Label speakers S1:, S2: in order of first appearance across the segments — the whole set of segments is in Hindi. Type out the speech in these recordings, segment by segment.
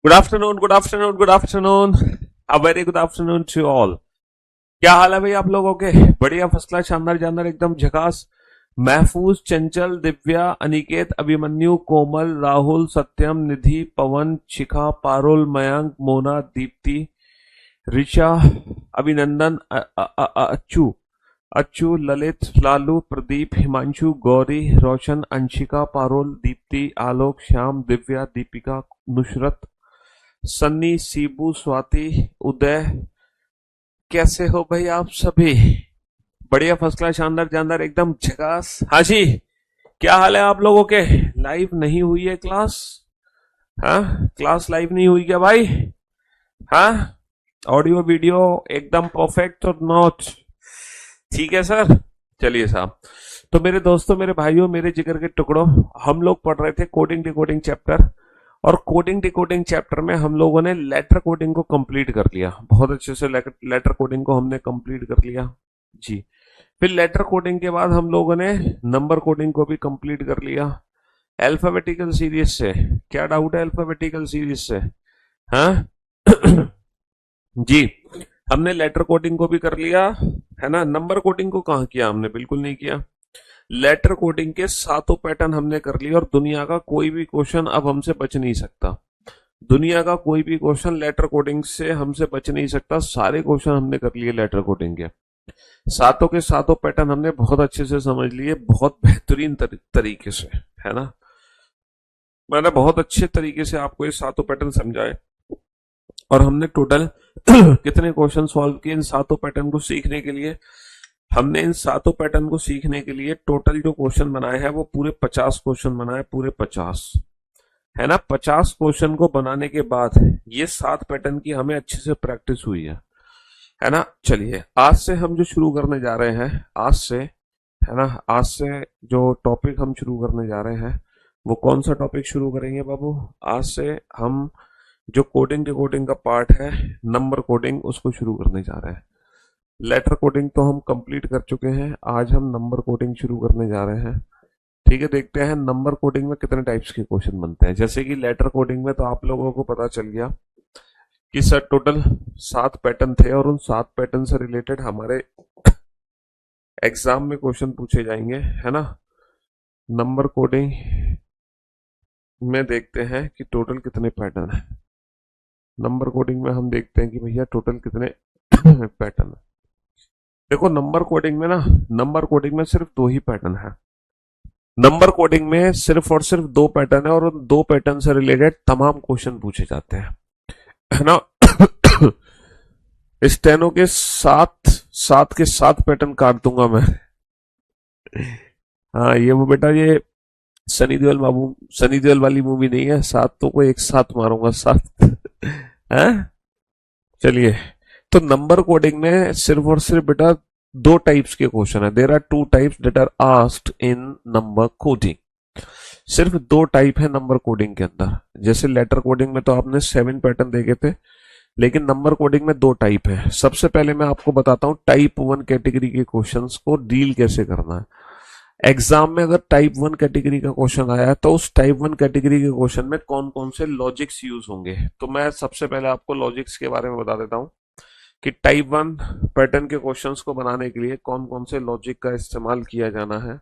S1: Good afternoon, good afternoon, good afternoon. A very good afternoon to all. क्या हाल है भाई आप लोगों के? बढ़िया, फर्स्ट क्लास, शानदार जानदार, एकदम झकास। महफूज, चंचल, दिव्या, अनिकेत, अभिमन्यु, कोमल, राहुल, सत्यम, निधि, पवन, शिखा, पारुल, मयंक, मोना, दीप्ति, ऋषा, अभिनंदन, अच्छू, अच्छू, ललित, लालू, प्रदीप, हिमांशु, गौरी, रोशन, अंशिका, पारुल, दीप्ति, आलोक, श्याम, दिव्या, दीपिका, नुसरत, सन्नी, सीबू, स्वाति, उदय। कैसे हो भाई आप सभी? बढ़िया, फर्स्ट क्लास, शानदार जानदार, एकदम झकास। हाँ जी, क्या हाल है आप लोगों के? लाइव नहीं हुई है क्लास? हाँ, क्लास लाइव नहीं हुई क्या भाई? हाँ, ऑडियो वीडियो एकदम परफेक्ट और नॉट? ठीक है सर। चलिए साहब। तो मेरे दोस्तों, मेरे भाइयों, मेरे जिगर के टुकड़ों, हम लोग पढ़ रहे थे कोडिंग डिकोडिंग चैप्टर। और कोडिंग डिकोडिंग चैप्टर में हम लोगों ने लेटर कोडिंग को कंप्लीट कर लिया। बहुत अच्छे से लेटर कोडिंग को हमने कंप्लीट कर लिया जी। फिर लेटर कोडिंग के बाद हम लोगों ने नंबर कोडिंग को भी कंप्लीट कर लिया। अल्फाबेटिकल सीरीज से क्या डाउट है? अल्फाबेटिकल सीरीज से? हाँ जी। हमने लेटर कोडिंग को भी कर लिया, है ना। नंबर कोडिंग को कहाँ किया हमने? बिल्कुल नहीं किया। लेटर कोडिंग के सातों पैटर्न हमने कर लिए और दुनिया का कोई भी क्वेश्चन अब हमसे बच नहीं सकता। दुनिया का कोई भी क्वेश्चन लेटर कोडिंग से हमसे बच नहीं सकता। सारे क्वेश्चन हमने कर लिए लेटर कोडिंग के। सातों के सातों पैटर्न हमने बहुत अच्छे से समझ लिए, बहुत बेहतरीन तरीके से, है ना। मैंने बहुत अच्छे तरीके से आपको ये सातों पैटर्न समझाए। और हमने टोटल कितने क्वेश्चन सॉल्व किए इन सातों पैटर्न को सीखने के लिए? हमने इन सातों पैटर्न को सीखने के लिए टोटल जो क्वेश्चन बनाए हैं वो पूरे 50 क्वेश्चन बनाए, पूरे 50, है ना। 50 क्वेश्चन को बनाने के बाद ये 7 पैटर्न की हमें अच्छे से प्रैक्टिस हुई है ना। चलिए, आज से हम जो शुरू करने जा रहे हैं, आज से, है ना, आज से जो टॉपिक हम शुरू करने जा रहे हैं वो कौन सा टॉपिक शुरू करेंगे बाबू? आज से हम जो कोडिंग डिकोडिंग का पार्ट है, नंबर कोडिंग, उसको शुरू करने जा रहे हैं। लेटर कोडिंग तो हम कंप्लीट कर चुके हैं, आज हम नंबर कोडिंग शुरू करने जा रहे हैं। ठीक है, देखते हैं नंबर कोडिंग में कितने टाइप्स के क्वेश्चन बनते हैं। जैसे कि लेटर कोडिंग में तो आप लोगों को पता चल गया कि सर टोटल 7 पैटर्न थे और उन 7 पैटर्न से रिलेटेड हमारे एग्जाम में क्वेश्चन पूछे जाएंगे, है ना। नंबर कोडिंग में देखते हैं कि टोटल कितने पैटर्न है। नंबर कोडिंग में हम देखते हैं कि भैया टोटल कितने पैटर्न है। देखो, नंबर कोडिंग में ना, नंबर कोडिंग में सिर्फ 2 ही पैटर्न है। नंबर कोडिंग में सिर्फ और सिर्फ 2 पैटर्न है और उन 2 पैटर्न से रिलेटेड तमाम क्वेश्चन पूछे जाते हैं, है ना। स्टेनो के 7 के 7 पैटर्न काट दूंगा मैं। हाँ, ये वो बेटा, ये सनी देओल बाबू, सनी देओल वाली मूवी नहीं है। 7 तो को एक साथ मारूंगा, 7। हैं? चलिए, तो नंबर कोडिंग में सिर्फ और सिर्फ बेटा 2 टाइप्स के क्वेश्चन है। There are 2 types that are asked in number coding. सिर्फ 2 टाइप है नंबर कोडिंग के अंदर। जैसे लेटर कोडिंग में तो आपने 7 पैटर्न देखे थे, लेकिन नंबर कोडिंग में 2 टाइप है। सबसे पहले मैं आपको बताता हूं टाइप 1 कैटेगरी के क्वेश्चंस को डील कैसे करना है। एग्जाम में अगर टाइप 1 कैटेगरी का क्वेश्चन आया है तो उस टाइप 1 कैटेगरी के क्वेश्चन में कौन कौन से लॉजिक्स यूज होंगे, तो मैं सबसे पहले आपको लॉजिक्स के बारे में बता देता हूं कि टाइप 1 पैटर्न के क्वेश्चंस को बनाने के लिए कौन कौन से लॉजिक का इस्तेमाल किया जाना है।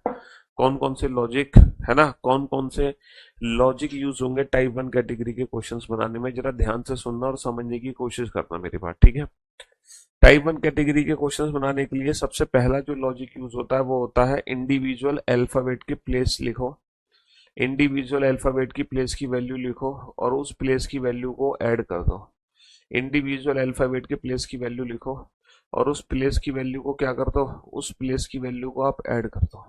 S1: कौन कौन से लॉजिक, है ना, कौन कौन से लॉजिक यूज होंगे टाइप 1 कैटेगरी के क्वेश्चंस बनाने में। जरा ध्यान से सुनना और समझने की कोशिश करना मेरी बात, ठीक है। टाइप 1 कैटेगरी के क्वेश्चंस बनाने के लिए सबसे पहला जो लॉजिक यूज होता है वो होता है इंडिविजुअल अल्फाबेट की प्लेस लिखो। इंडिविजुअल अल्फाबेट की प्लेस की वैल्यू लिखो और उस प्लेस की वैल्यू को ऐड कर दो। इंडिविजुअल अल्फाबेट के प्लेस की वैल्यू लिखो और उस प्लेस की वैल्यू को क्या कर दो? उस प्लेस की वैल्यू को आप ऐड कर दो,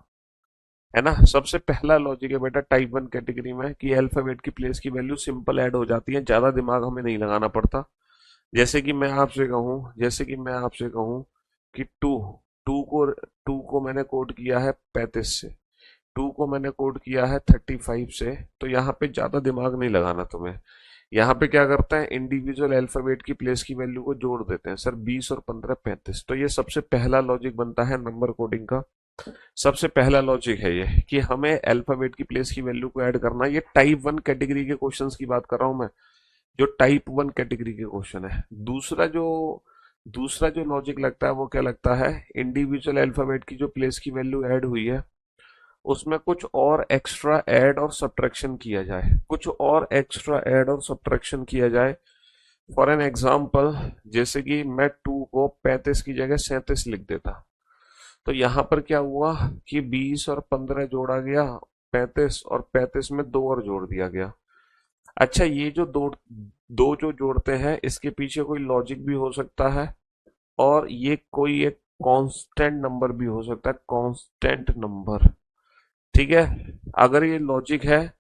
S1: है ना। सबसे पहला लॉजिक है बेटा टाइप 1 कैटेगरी में कि अल्फाबेट की प्लेस की वैल्यू सिंपल ऐड हो जाती है, ज्यादा दिमाग हमें नहीं लगाना पड़ता। जैसे कि मैं आपसे कहूं कि टू को मैंने कोड किया है 35 से, 2 को मैंने कोड किया है 35 से, तो यहाँ पे ज्यादा दिमाग नहीं लगाना तुम्हें। यहाँ पे क्या करते हैं, इंडिविजुअल अल्फाबेट की प्लेस की वैल्यू को जोड़ देते हैं। सर 20 और 15 35। तो ये सबसे पहला लॉजिक बनता है नंबर कोडिंग का। सबसे पहला लॉजिक है ये कि हमें अल्फाबेट की प्लेस की वैल्यू को ऐड करना है। ये टाइप 1 कैटेगरी के क्वेश्चंस की बात कर रहा हूं मैं। जो टाइप 1 कैटेगरी के क्वेश्चन है। दूसरा जो लॉजिक लगता है वो क्या लगता है, इंडिविजुअल अल्फाबेट की जो प्लेस की वैल्यू ऐड हुई है उसमें कुछ और एक्स्ट्रा ऐड और सब्ट्रैक्शन किया जाए, कुछ और एक्स्ट्रा ऐड और सब्ट्रैक्शन किया जाए। फॉर एन एग्जाम्पल, जैसे कि मैं 2 को 35 की जगह 37 लिख देता, तो यहां पर क्या हुआ कि 20 और 15 जोड़ा गया 35, और 35 में 2 और जोड़ दिया गया। अच्छा, ये जो दो दो जो जोड़ते हैं इसके पीछे कोई लॉजिक भी हो सकता है, और ये कोई एक कांस्टेंट नंबर भी हो सकता है, कांस्टेंट नंबर। ठीक है, अगर ये लॉजिक है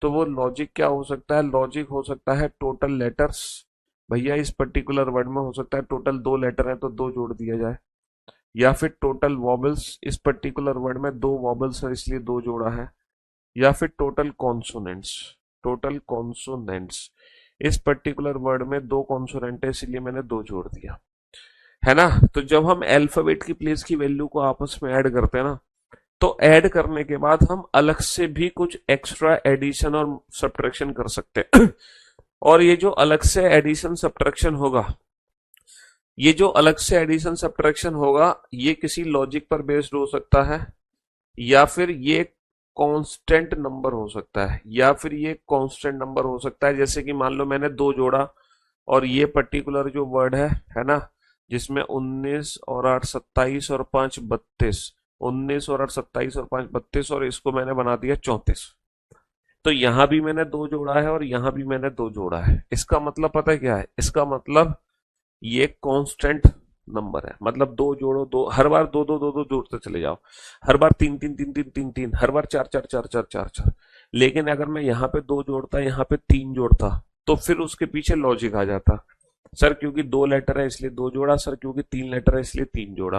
S1: तो वो लॉजिक क्या हो सकता है, लॉजिक हो सकता है टोटल लेटर्स। भैया इस पर्टिकुलर वर्ड में हो सकता है टोटल 2 लेटर है तो 2 जोड़ दिया जाए, या फिर टोटल वॉबल्स, इस पर्टिकुलर वर्ड में 2 वॉबल्स है इसलिए 2 जोड़ा है, या फिर टोटल कॉन्सोनेंट्स, टोटल कॉन्सोनेंट्स, इस पर्टिकुलर वर्ड में 2 कॉन्सोनेंट है इसलिए मैंने 2 जोड़ दिया, है ना। तो जब हम अल्फाबेट की प्लेस की वैल्यू को आपस में ऐड करते हैं ना, तो ऐड करने के बाद हम अलग से भी कुछ एक्स्ट्रा एडिशन और सब्ट्रैक्शन कर सकते हैं। और ये जो अलग से एडिशन सब्ट्रैक्शन होगा, ये जो अलग से एडिशन सब्ट्रैक्शन होगा, ये किसी लॉजिक पर बेस्ड हो सकता है, या फिर ये कांस्टेंट नंबर हो सकता है, या फिर ये कांस्टेंट नंबर हो सकता है। जैसे कि मान लो मैंने 2 जोड़ा, और ये पर्टिकुलर जो वर्ड है ना, जिसमें 19 और 8 27 और 5 32, 19 और 8 27 और 5 32, और इसको मैंने बना दिया 34। तो यहां भी मैंने 2 जोड़ा है और यहां भी मैंने 2 जोड़ा है। इसका मतलब पता है क्या है, इसका मतलब ये कांस्टेंट नंबर है, मतलब 2 जोड़ो 2, हर बार 2 2 2 2 जोड़ते चले जाओ, हर बार 3 3 3 3 3 3, हर बार 4 4 4 4 4 4। लेकिन अगर मैं यहाँ पे 2 जोड़ता, यहाँ पे 3 जोड़ता, तो फिर उसके पीछे लॉजिक आ जाता, सर क्योंकि 2 लेटर है इसलिए 2 जोड़ा, सर क्योंकि 3 लेटर है इसलिए 3 जोड़ा।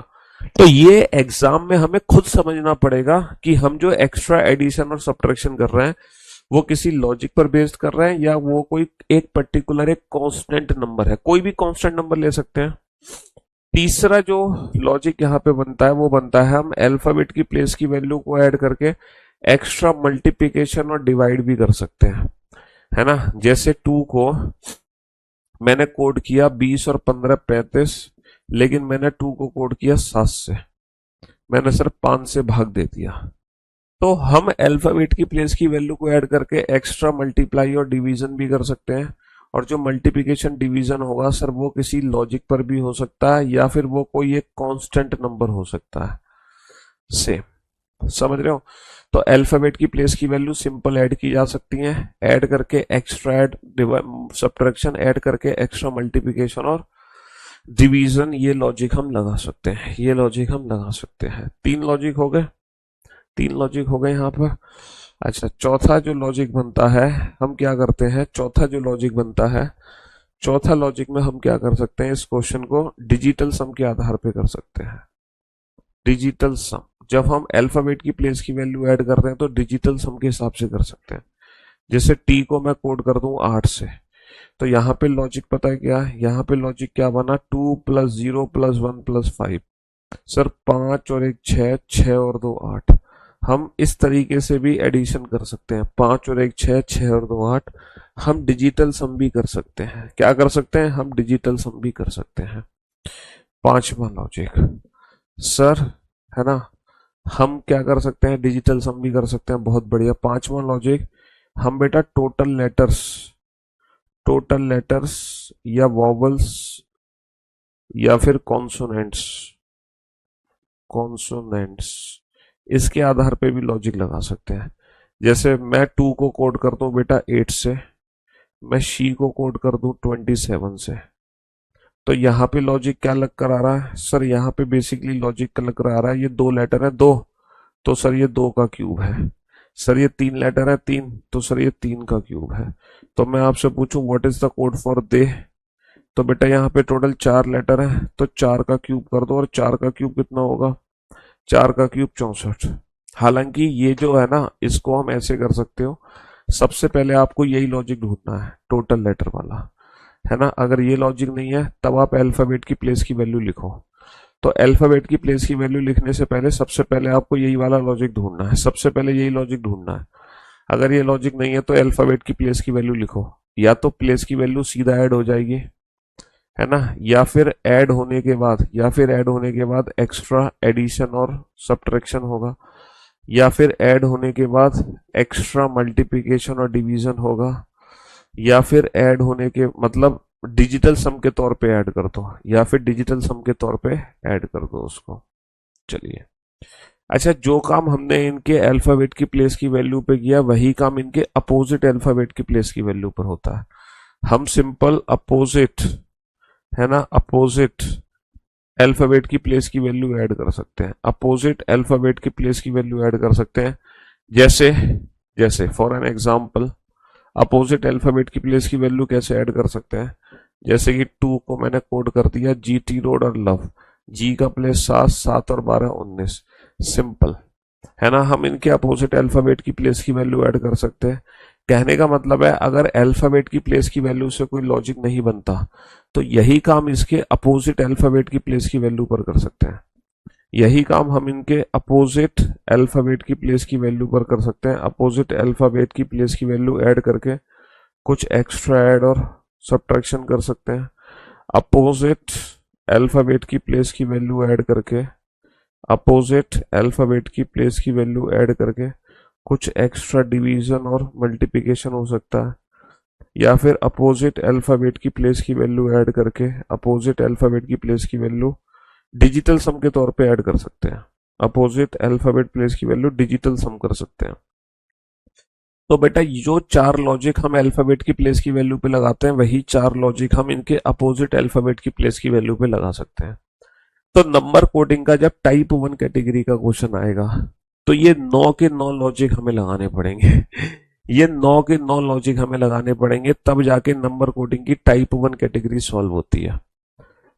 S1: तो ये एग्जाम में हमें खुद समझना पड़ेगा कि हम जो एक्स्ट्रा एडिशन और सब्ट्रैक्शन कर रहे हैं वो किसी लॉजिक पर बेस्ड कर रहे हैं, या वो कोई एक पर्टिकुलर एक कांस्टेंट नंबर है, कोई भी कांस्टेंट नंबर ले सकते हैं। तीसरा जो लॉजिक यहाँ पे बनता है वो बनता है, हम अल्फाबेट की प्लेस की वैल्यू को ऐड करके एक्स्ट्रा मल्टीप्लिकेशन और डिवाइड भी कर सकते हैं, है ना। जैसे 2 को मैंने कोड किया 20 और 15 35, लेकिन मैंने 2 को कोड किया 7 से, मैंने सिर्फ 5 से भाग दे दिया। तो हम अल्फाबेट की प्लेस की वैल्यू को ऐड करके एक्स्ट्रा मल्टीप्लाई और डिवीजन भी कर सकते हैं, और जो मल्टीप्लिकेशन डिवीजन होगा सर वो किसी लॉजिक पर भी हो सकता है, या फिर वो कोई एक कांस्टेंट नंबर हो सकता है। सेम, समझ रहे हो। तो अल्फाबेट की प्लेस की वैल्यू सिंपल ऐड की जा सकती है, ऐड करके एक्स्ट्रा ऐड, सब्ट्रैक्शन ऐड करके एक्स्ट्रा मल्टीप्लिकेशन और डिवीजन, ये लॉजिक हम लगा सकते हैं, ये लॉजिक हम लगा सकते हैं। 3 लॉजिक हो गए, 3 लॉजिक हो गए यहाँ पर। अच्छा, चौथा जो लॉजिक बनता है हम क्या करते हैं, चौथा जो लॉजिक बनता है, चौथा लॉजिक में हम क्या कर सकते हैं, इस क्वेश्चन को डिजिटल सम के आधार पे कर सकते हैं। डिजिटल सम, जब हम अल्फाबेट की प्लेस की वैल्यू ऐड कर रहे हैं तो डिजिटल सम के हिसाब से कर सकते हैं। जैसे टी को मैं कोड कर दूं 8 से, तो यहाँ पे लॉजिक पता है क्या है, यहाँ पे लॉजिक क्या बना, 2 + 0 + 1 + 5, सर 5 और 1 6, 6 और 2 8। हम इस तरीके से भी एडिशन कर सकते हैं, 5 और 1 6, 6 और 2 8। हम डिजिटल सम भी कर सकते हैं, क्या कर सकते हैं, हम डिजिटल सम भी कर सकते हैं। 5वां लॉजिक सर, है ना, हम क्या कर सकते हैं, डिजिटल सम भी कर सकते हैं, बहुत बढ़िया। 5वां लॉजिक, हम बेटा टोटल लेटर्स या वॉवल्स या फिर कॉन्सोनेंट्स, कॉन्सोनेंट्स, इसके आधार पे भी लॉजिक लगा सकते हैं। जैसे मैं 2 को कोड कर दूं बेटा 8 से, मैं शी को कोड कर दूं 27 से, तो यहाँ पे लॉजिक क्या लग कर आ रहा है, सर यहाँ पे बेसिकली लॉजिक लग कर आ रहा है, ये 2 लेटर है 2, तो सर ये 2 का क्यूब है। सर ये 3 लेटर है 3, तो सर ये 3 का क्यूब है। तो मैं आपसे पूछूं what is the code for they, तो बेटा यहाँ पे टोटल 4 लेटर है, तो 4 का क्यूब कर दो, और 4 का क्यूब कितना होगा, 4 का क्यूब 64। हालांकि ये जो है ना, इसको हम ऐसे कर सकते हो, सबसे पहले आपको यही लॉजिक ढूंढना है, टोटल लेटर वाला, है ना। अगर ये लॉजिक नहीं है तब आप अल्फाबेट की प्लेस की वैल्यू लिखो। तो अल्फाबेट की प्लेस की वैल्यू लिखने से पहले सबसे पहले आपको यही वाला लॉजिक ढूंढना है, सबसे पहले यही लॉजिक ढूंढना है। अगर ये लॉजिक नहीं है तो अल्फाबेट की प्लेस की वैल्यू लिखो, या तो प्लेस की वैल्यू सीधा ऐड हो जाएगी, है ना, या फिर ऐड होने के बाद एक्स्ट्रा एडिशन और सब्ट्रैक्शन होगा, या फिर ऐड होने के बाद एक्स्ट्रा मल्टीप्लिकेशन और डिवीजन होगा, या फिर ऐड होने के मतलब डिजिटल सम के तौर पे ऐड कर दो, या फिर डिजिटल सम के तौर पे ऐड कर दो उसको। चलिए, अच्छा, जो काम हमने इनके अल्फाबेट की प्लेस की वैल्यू पे किया वही काम इनके अपोजिट अल्फाबेट की प्लेस की वैल्यू पर होता है। हम सिंपल अपोजिट, है ना, अपोजिट अल्फाबेट की प्लेस की वैल्यू ऐड कर सकते हैं, अपोजिट अल्फाबेट की प्लेस की वैल्यू ऐड कर सकते हैं। जैसे जैसे for an example, opposite alphabet की प्लेस की वैल्यू कैसे ऐड कर सकते हैं, जैसे कि 2 को मैंने कोड कर दिया GT रोड और लव, जी का प्लेस 7, 7 और 12 19, सिंपल, है ना। हम इनके अपोजिट अल्फाबेट की प्लेस की वैल्यू ऐड कर सकते हैं। कहने का मतलब है अगर अल्फाबेट की प्लेस की वैल्यू से कोई लॉजिक नहीं बनता तो यही काम इसके अपोजिट अल्फाबेट की प्लेस की वैल्यू पर कर सकते हैं, यही काम हम इनके अपोजिट अल्फाबेट की प्लेस की वैल्यू पर कर सकते हैं। अपोजिट अल्फाबेट की प्लेस की वैल्यू ऐड करके कुछ एक्स्ट्रा ऐड और सब्ट्रैक्शन कर सकते हैं। अपोजिट अल्फाबेट की प्लेस की वैल्यू ऐड करके अपोजिट अल्फाबेट की प्लेस की वैल्यू ऐड करके कुछ एक्स्ट्रा डिवीजन और मल्टीप्लिकेशन हो सकता है, या फिर अपोजिट अल्फाबेट की प्लेस की वैल्यू ऐड करके अपोजिट अल्फाबेट की प्लेस की वैल्यू डिजिटल सम के तौर पे ऐड कर सकते हैं। अपोजिट अल्फाबेट प्लेस की वैल्यू डिजिटल सम कर सकते हैं। तो बेटा जो चार लॉजिक हम अल्फाबेट की प्लेस की वैल्यू पे लगाते हैं वही चार लॉजिक हम इनके अपोजिट अल्फाबेट की प्लेस की वैल्यू पे लगा सकते हैं। तो नंबर कोडिंग का जब टाइप 1 कैटेगरी का क्वेश्चन आएगा तो ये 9 के 9 लॉजिक हमें लगाने पड़ेंगे ये 9 के 9 लॉजिक हमें लगाने पड़ेंगे, तब जाके नंबर कोडिंग की टाइप 1 कैटेगरी सॉल्व होती है।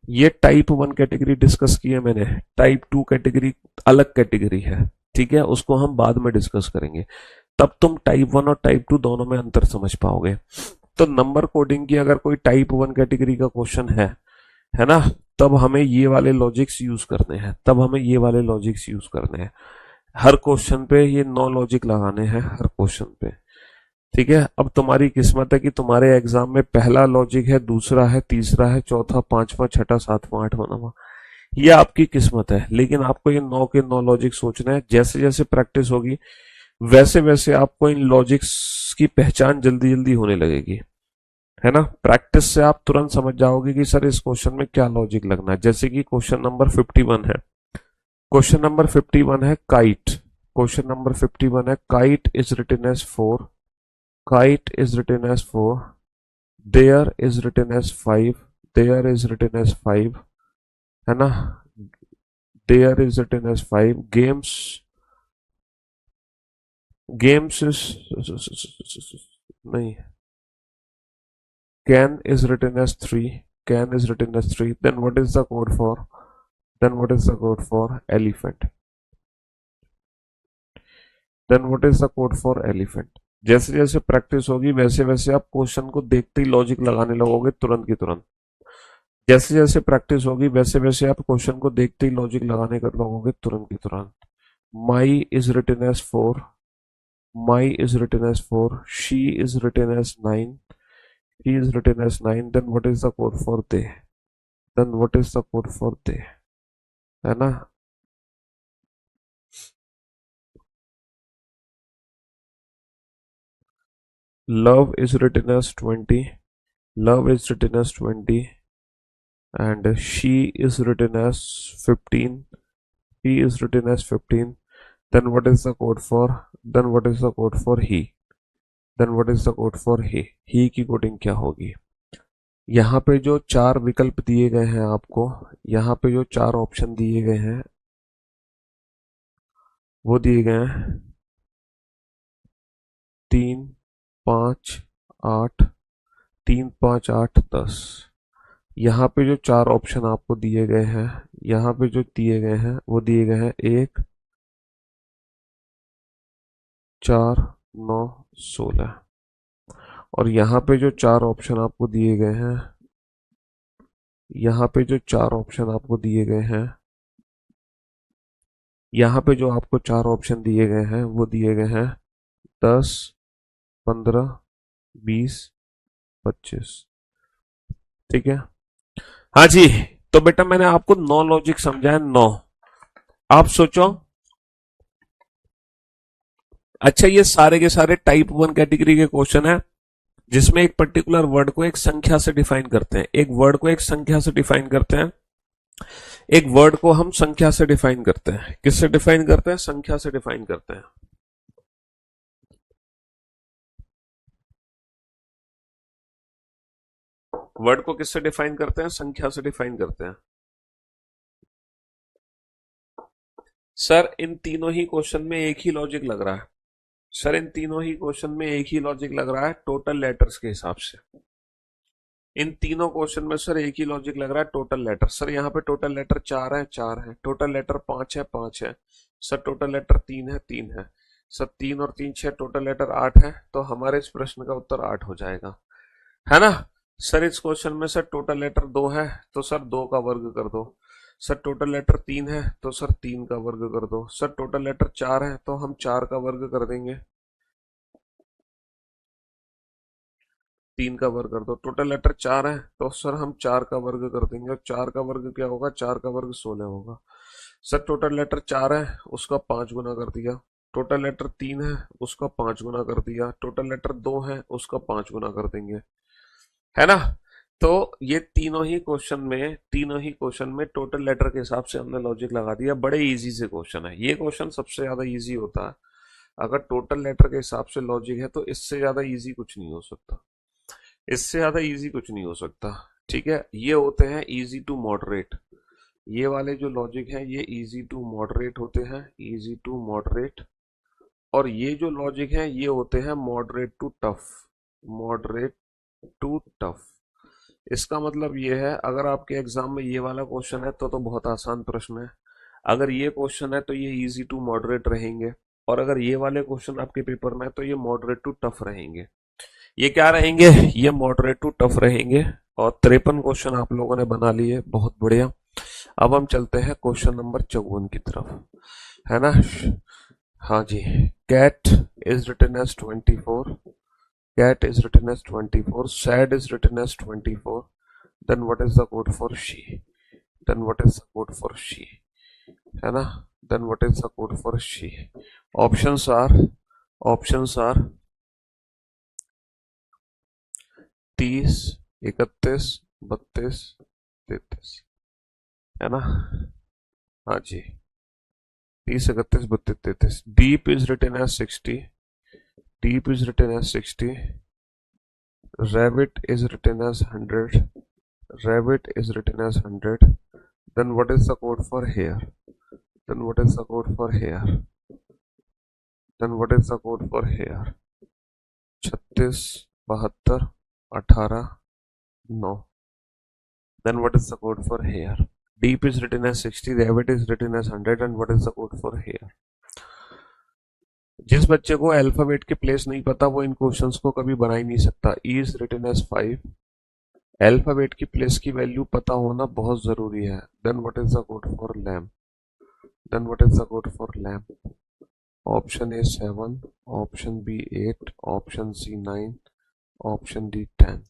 S1: ये टाइप 1 कैटेगरी डिस्कस की है मैंने, टाइप 2 कैटेगरी अलग कैटेगरी है, ठीक है, उसको हम बाद में डिस्कस करेंगे, तब तुम टाइप 1 और टाइप 2 दोनों में अंतर समझ पाओगे। तो नंबर कोडिंग की अगर कोई टाइप 1 कैटेगरी का क्वेश्चन है ना, तब हमें ये वाले लॉजिक्स यूज करने हैं, हर क्वेश्चन पे ये 9 लॉजिक लगाने हैं हर क्वेश्चन पे, ठीक है। अब तुम्हारी किस्मत है कि तुम्हारे एग्जाम में पहला लॉजिक है, दूसरा है, तीसरा है, चौथा, पांचवा, छठा, सातवां, आठवां, नौवां, ये आपकी किस्मत है, लेकिन आपको ये 9 के 9 लॉजिक सोचना है। जैसे जैसे प्रैक्टिस होगी वैसे वैसे आपको इन लॉजिक्स की पहचान जल्दी जल्दी होने लगेगी, है ना। प्रैक्टिस से आप तुरंत समझ जाओगे कि सर इस क्वेश्चन में क्या लॉजिक लगना है। जैसे कि क्वेश्चन नंबर 51 है, क्वेश्चन नंबर 51 है काइट, क्वेश्चन नंबर 51 है kite is written as 4, kite is written as 4, there is written as 5, there is written as 5, है ना, there is written as 5, games, games is नहीं, can is written as 3, can is written as 3, then what is the code for, elephant, then what is the code for elephant। जैसे जैसे प्रैक्टिस होगी वैसे वैसे आप क्वेश्चन को देखते ही लॉजिक लगाने लगोगे तुरंत की तुरंत, जैसे जैसे प्रैक्टिस होगी वैसे वैसे आप क्वेश्चन को देखते ही लॉजिक लगाने कर लगोगे तुरंत की तुरंत। My is written as 4, my is written as 4, she is written as 9, he is written as 9, then what is the code for they, then what is the code for they, है ना। love is written as 20, love is written as 20, and she is written as 15, he is written as 15, then what is the code for, then what is the code for he, then what is the code for he की कोडिंग क्या होगी। यहाँ पे जो चार विकल्प दिए गए हैं आपको, यहाँ पे जो चार ऑप्शन दिए गए हैं वो दिए गए हैं 3, 5, 8, 3, 5, 8, 10। यहाँ पे जो चार ऑप्शन आपको दिए गए हैं, यहाँ पे जो दिए गए हैं वो दिए गए हैं 1, 4, 9, 16, और यहाँ पे जो चार ऑप्शन आपको दिए गए हैं, यहाँ पे जो चार ऑप्शन आपको दिए गए हैं, यहाँ पे जो आपको चार ऑप्शन दिए गए हैं वो दिए गए हैं 10, 15, 20, 25। ठीक है। हाँ जी। तो बेटा मैंने आपको 9 लॉजिक समझाया, 9। आप सोचो। अच्छा, ये सारे के सारे टाइप 1 कैटेगरी के क्वेश्चन है, जिसमें एक पर्टिकुलर वर्ड को एक संख्या से डिफाइन करते हैं। एक वर्ड को एक संख्या से डिफाइन करते हैं। एक वर्ड को हम संख्या से डिफाइन करते हैं। किससे डिफाइन करते हैं? संख्या से डिफाइन करते हैं। वर्ड को किससे डिफाइन करते हैं? संख्या से डिफाइन करते हैं। सर इन तीनों ही क्वेश्चन में एक ही लॉजिक लग रहा है। सर इन तीनों ही क्वेश्चन में एक ही लॉजिक लग रहा है, टोटल लेटर्स के हिसाब से। इन तीनों क्वेश्चन में सर एक ही लॉजिक लग रहा है, टोटल लेटर। सर यहाँ पे टोटल लेटर 4 है, 4 है। टोटल लेटर 5 है, 5 है। सर टोटल लेटर 3 है, 3 है। सर 3 और 3 6, टोटल लेटर 8 है। तो हमारे इस प्रश्न का उत्तर 8 हो जाएगा, है ना। सर इस क्वेश्चन में सर टोटल लेटर 2 है, तो सर 2 का वर्ग कर दो। सर टोटल लेटर 3 है, तो सर 3 का वर्ग कर दो। सर टोटल लेटर 4 है, तो हम 4 का वर्ग कर देंगे। 3 का वर्ग कर दो। टोटल लेटर 4 है, तो सर हम 4 का वर्ग कर देंगे। और 4 का वर्ग क्या होगा? 4 का वर्ग 16 होगा। सर टोटल लेटर 4 है, उसका 5 गुना कर दिया। टोटल लेटर 3 है, उसका 5 गुना कर दिया। टोटल लेटर 2 है, उसका 5 गुना कर देंगे, है ना। तो ये तीनों ही क्वेश्चन में टोटल लेटर के हिसाब से हमने लॉजिक लगा दिया। बड़े इजी से क्वेश्चन है ये। क्वेश्चन सबसे ज्यादा इजी होता है अगर टोटल लेटर के हिसाब से लॉजिक है, तो इससे ज्यादा इजी कुछ नहीं हो सकता। इससे ज्यादा इजी कुछ नहीं हो सकता। ठीक है। ये होते हैं इजी टू मॉडरेट। ये वाले जो लॉजिक है ये इजी टू मॉडरेट होते हैं, इजी टू मॉडरेट। और ये जो लॉजिक है ये होते हैं moderate to tough, moderate to tough. इसका मतलब ये है, अगर आपके एग्जाम में ये वाला क्वेश्चन है तो बहुत आसान प्रश्न है। अगर ये क्वेश्चन है तो ये इजी टू मॉडरेट रहेंगे। और अगर ये वाले क्वेश्चन आपके पेपर में है तो ये मॉडरेट टू टफ रहेंगे। ये क्या रहेंगे? ये मॉडरेट टू टफ रहेंगे। और 53 क्वेश्चन आप लोगों ने बना लिए, बहुत बढ़िया। अब हम चलते हैं क्वेश्चन नंबर 54 की तरफ, है ना। हाँ जी। Cat is written as 24। Cat is written as 24। Sad is written as 24। Then what is the code for she? Then what is the code for she? है ना। Then what is the code for she? Options are options are 30, 31, 32, 33, है ना। हाँ जी। 30, 31, 32, 33। Deep is written as 60। Deep is written as 60। Rabbit is written as 100. Rabbit is written as 100. Then what is the code for hair? Then what is the code for hair? Then what is the code for hair? 36, 72, 18, 9. Then what is the code for hair? Deep is written as 60. Rabbit is written as 100. And what is the code for hair? जिस बच्चे को अल्फाबेट के प्लेस नहीं पता वो इन क्वेश्चंस को कभी बना ही नहीं सकता। E is written as 5। Alphabet की प्लेस की वैल्यू पता होना बहुत जरूरी है। Then what is the code for lamp? Then what is the code for lamp? Option A 7, option B 8, option C 9, option D 10।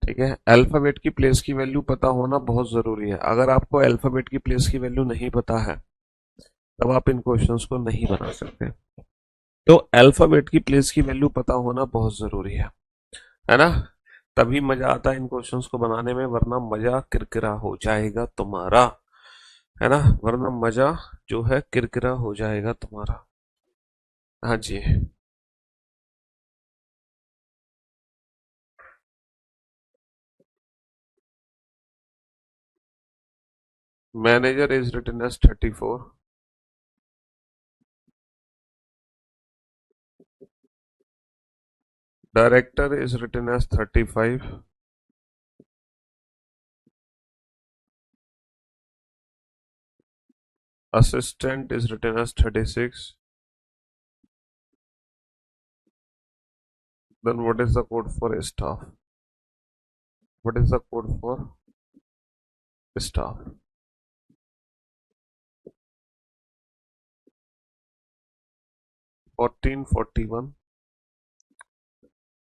S1: ठीक है। अल्फाबेट की प्लेस की वैल्यू पता होना बहुत जरूरी है। अगर आपको अल्फाबेट की प्लेस की वैल्यू नहीं पता है तब आप इन क्वेश्चंस को नहीं बना सकते। तो अल्फाबेट की प्लेस की वैल्यू पता होना बहुत जरूरी है ना। तभी मजा आता है इन क्वेश्चंस को बनाने में, वरना मजा किरकिरा हो जाएगा तुम्हारा, है ना। वरना मजा जो है किरकिरा हो जाएगा तुम्हारा। हाँ जी। Manager is written as 34। Director is written as 35। Assistant is written as 36। Then what is the code for staff? What is the code for staff? 14, 41,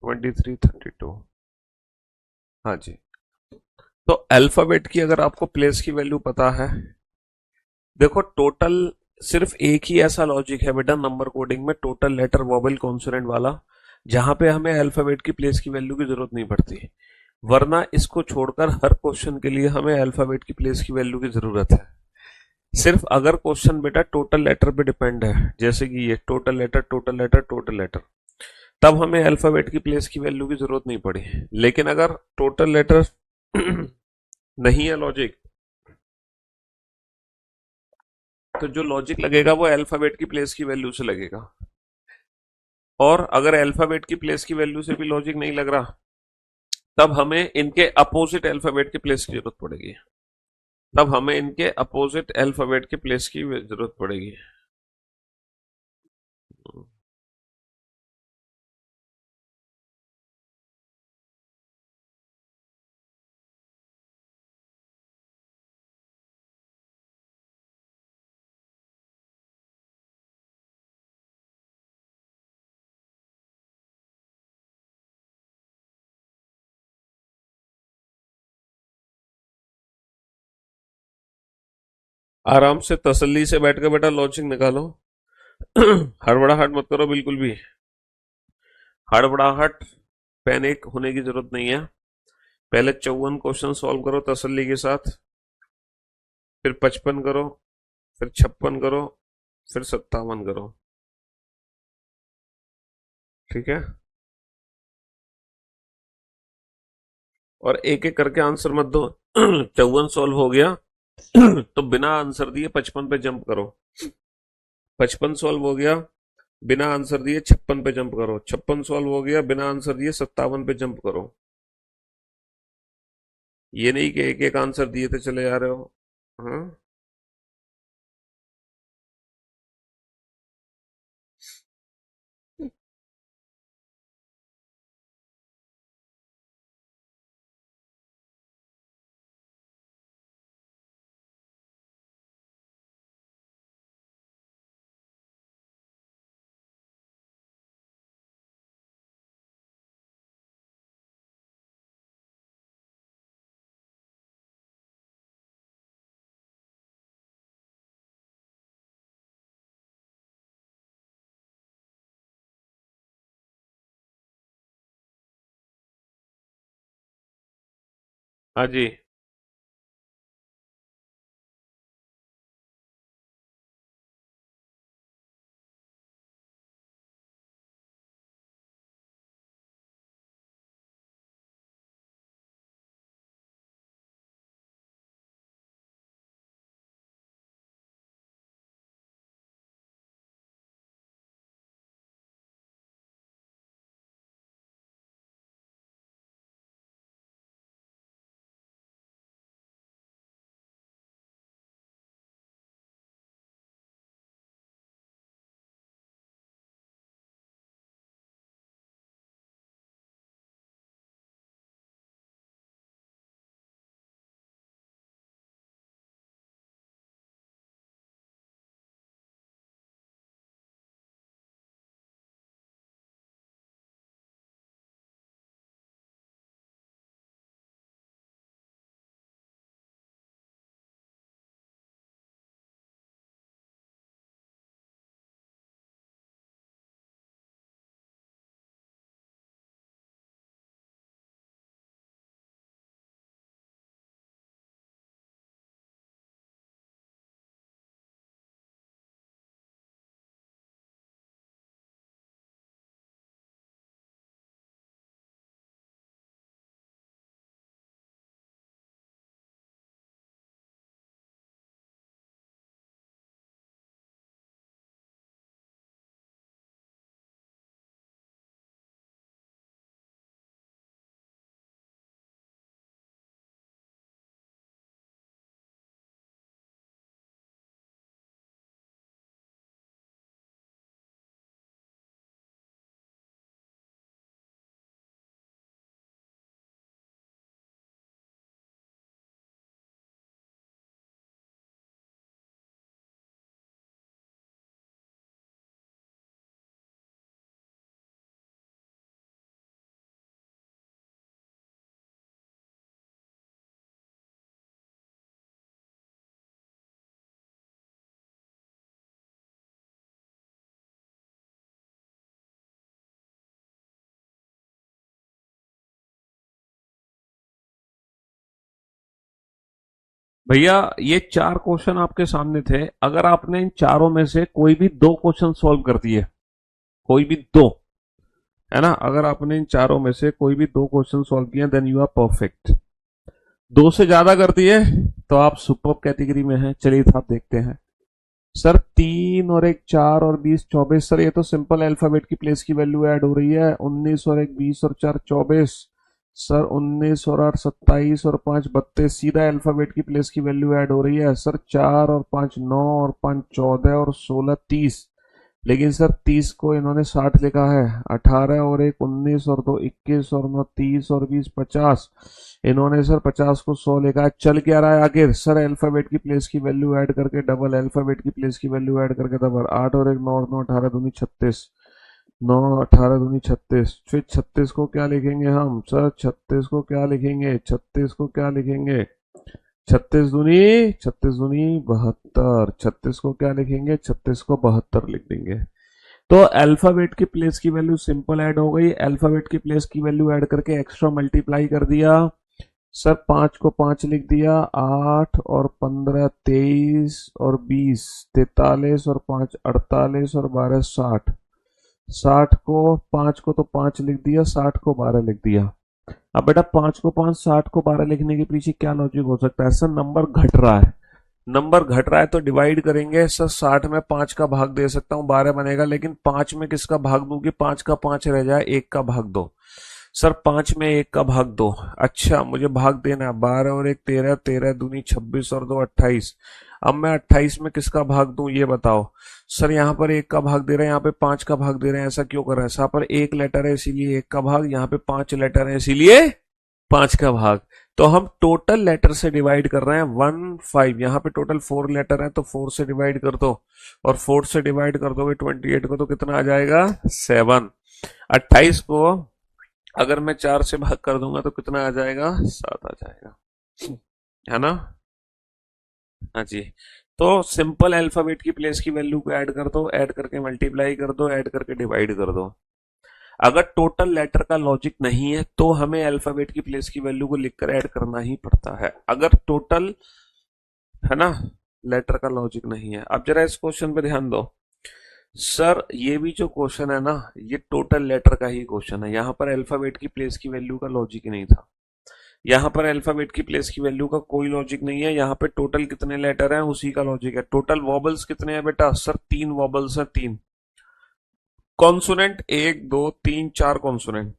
S1: 2332। हाँ जी। तो अल्फाबेट की अगर आपको प्लेस की वैल्यू पता है, देखो टोटल सिर्फ एक ही ऐसा लॉजिक है बेटा नंबर कोडिंग में, टोटल लेटर वोवेल कॉन्सोनेंट वाला, जहां पे हमें अल्फाबेट की प्लेस की वैल्यू की जरूरत नहीं पड़ती। वरना इसको छोड़कर हर क्वेश्चन के लिए हमें अल्फाबेट की प्लेस की वैल्यू की जरूरत है। सिर्फ अगर क्वेश्चन बेटा टोटल लेटर पे डिपेंड है, जैसे कि ये total letter total letter total letter, तब हमें अल्फाबेट की प्लेस की वैल्यू की जरूरत नहीं पड़ी। लेकिन अगर टोटल लेटर नहीं है लॉजिक, तो जो लॉजिक लगेगा वो अल्फाबेट की प्लेस की वैल्यू से लगेगा। और अगर अल्फाबेट की प्लेस की वैल्यू से भी लॉजिक नहीं लग रहा, तब हमें इनके अपोजिट अल्फाबेट की प्लेस की जरूरत पड़ेगी। तब हमें इनके अपोजिट अल्फाबेट की प्लेस की जरूरत पड़ेगी। आराम से तसल्ली से बैठ कर बेटा लॉजिक निकालो। हड़बड़ाहट मत करो बिल्कुल भी। हड़बड़ाहट, पैनिक होने की जरूरत नहीं है। पहले 54 क्वेश्चन सॉल्व करो तसल्ली के साथ, फिर 55 करो, फिर 56 करो, फिर 57 करो। ठीक है। और एक एक करके आंसर मत दो। 54 सॉल्व हो गया तो बिना आंसर दिए 55 पे जंप करो। 55 सॉल्व हो गया, बिना आंसर दिए 56 पे जंप करो। 56 सॉल्व हो गया, बिना आंसर दिए 57 पे जंप करो। ये नहीं कि एक एक आंसर दिए थे चले जा रहे हो। हाँ। हाँ जी। भैया ये चार क्वेश्चन आपके सामने थे, अगर आपने इन चारों में से कोई भी दो क्वेश्चन सॉल्व कर दिए, कोई भी दो, है ना, अगर आपने इन चारों में से कोई भी दो क्वेश्चन सॉल्व किए देन यू आर परफेक्ट। दो से ज्यादा कर दिए तो आप सुपर कैटेगरी में हैं। चलिए साहब देखते हैं। सर 3 और एक 4 और 20 24। सर ये तो सिंपल अल्फाबेट की प्लेस की वैल्यू ऐड हो रही है। 19 और एक 20 और 4 24। सर 19 और 8 27 और 5 32। सीधा अल्फाबेट की प्लेस की वैल्यू ऐड हो रही है। सर 4 और 5 9 और 5 14 और 16 30। लेकिन सर 30 को इन्होंने 60 लिखा है। 18 और एक 19 और 2 21 और 9 30 और 20 50। इन्होंने सर 50 को 100 लिखा है। चल क्या रहा है आखिर? सर अल्फाबेट की प्लेस की वैल्यू ऐड करके डबल, अल्फाबेट की प्लेस की वैल्यू ऐड करके डबल। 8 और एक 9 और 9 18 दूनी 36। 9 18 दूनी 36। फिर 36 को क्या लिखेंगे हम? सर 36 को क्या लिखेंगे? 36 को क्या लिखेंगे? 36 दूनी 72। 36 को क्या लिखेंगे? 36 को 72 लिख देंगे। तो अल्फाबेट की प्लेस की वैल्यू सिंपल ऐड हो गई। अल्फाबेट की प्लेस की वैल्यू ऐड करके एक्स्ट्रा मल्टीप्लाई कर दिया। सर 5 को 5 लिख दिया। 8 और 15 23 और 20 43 और 5 48 और 12 60। 60 को 5 को तो 5 लिख दिया, 60 को 12 लिख दिया। अब बेटा 5 को 5 60 को 12 लिखने के पीछे क्या लॉजिक हो सकता है? सर नंबर घट रहा है, नंबर घट रहा है तो डिवाइड करेंगे। सर 60 में 5 का भाग दे सकता हूँ, 12 बनेगा, लेकिन 5 में किसका भाग दूंगी? 5 का 5 रह जाए, 1 का भाग दो। सर 5 में 1 का भाग दो। अच्छा मुझे भाग देना है। 12 और एक 13, 13 दूनी 26 और 2 28। अब मैं 28 में किसका भाग दूं ये बताओ। सर यहाँ पर 1 का भाग दे रहे हैं, यहाँ पे 5 का भाग दे रहे हैं, ऐसा क्यों कर रहे हैं? यहाँ पर 1 लेटर है इसीलिए 1 का भाग, यहाँ पे 5 लेटर है इसीलिए 5 का भाग। तो हम टोटल लेटर से डिवाइड कर रहे हैं 1 5। यहाँ पे टोटल 4 लेटर है तो 4 से डिवाइड कर दो, और 4 से डिवाइड कर दोगे 28 को तो कितना आ जाएगा? 7। 28 को अगर मैं 4 से भाग कर दूंगा तो कितना आ जाएगा? 7 आ जाएगा, है ना? हाँ जी। तो सिंपल अल्फाबेट की प्लेस की वैल्यू को ऐड कर दो, ऐड करके मल्टीप्लाई कर दो, ऐड करके डिवाइड कर दो। अगर टोटल लेटर का लॉजिक नहीं है तो हमें अल्फाबेट की प्लेस की वैल्यू को लिखकर ऐड करना ही पड़ता है। अगर टोटल, है ना, लेटर का लॉजिक नहीं है। अब जरा इस क्वेश्चन पे ध्यान दो। सर ये भी जो क्वेश्चन है ना, ये टोटल लेटर का ही क्वेश्चन है। यहाँ पर अल्फाबेट की प्लेस की वैल्यू का लॉजिक ही नहीं था। यहाँ पर अल्फाबेट की प्लेस की वैल्यू का कोई लॉजिक नहीं है। यहाँ पे टोटल कितने लेटर हैं उसी का लॉजिक है। टोटल वॉबल्स कितने हैं बेटा? सर 3 वॉबल्स हैं, 3। Consonant 1 2 3 4 consonant.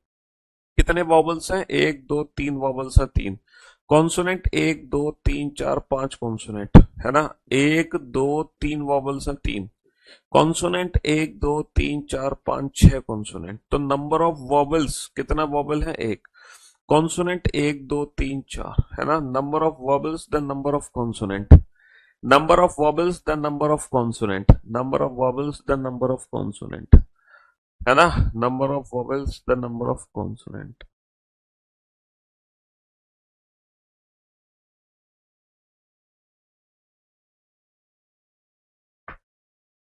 S1: कितने वॉबल्स हैं? 1 2 3 वॉबल्स हैं, 3। कॉन्सोनेंट 1 2 3 4 5 कॉन्सोनेंट, है ना? 1 2 3 वॉबल्स हैं, 3। Consonant 1 2 3 4 5 6 consonant. तो नंबर ऑफ वॉबल्स, कितना वॉबल है? 1। कॉन्सोनेंट 1 2 3 4, है ना? Number of वॉबल्स the number of consonant, number of वॉबल्स the number of consonant, number of वॉबल्स the number of consonant, है ना? Number of वॉबल्स the number of consonant.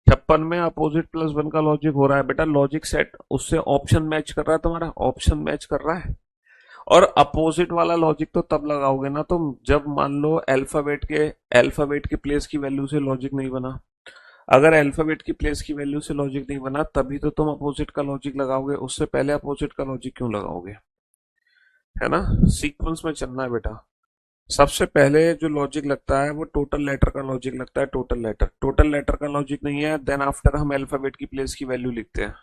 S1: 56 में अपोजिट प्लस वन का लॉजिक हो रहा है बेटा। लॉजिक सेट उससे ऑप्शन मैच कर रहा है, तुम्हारा ऑप्शन मैच कर रहा है। और अपोजिट वाला लॉजिक तो तब लगाओगे ना तुम जब मान लो अल्फाबेट की प्लेस की वैल्यू से लॉजिक नहीं बना। अगर अल्फाबेट की प्लेस की वैल्यू से लॉजिक नहीं बना तभी तो तुम अपोजिट का लॉजिक लगाओगे, उससे पहले अपोजिट का लॉजिक क्यों लगाओगे? है ना? सीक्वेंस में चलना है बेटा। सबसे पहले जो लॉजिक लगता है वो टोटल लेटर का लॉजिक लगता है। टोटल लेटर का लॉजिक नहीं है देन आफ्टर हम अल्फाबेट की प्लेस की वैल्यू लिखते हैं।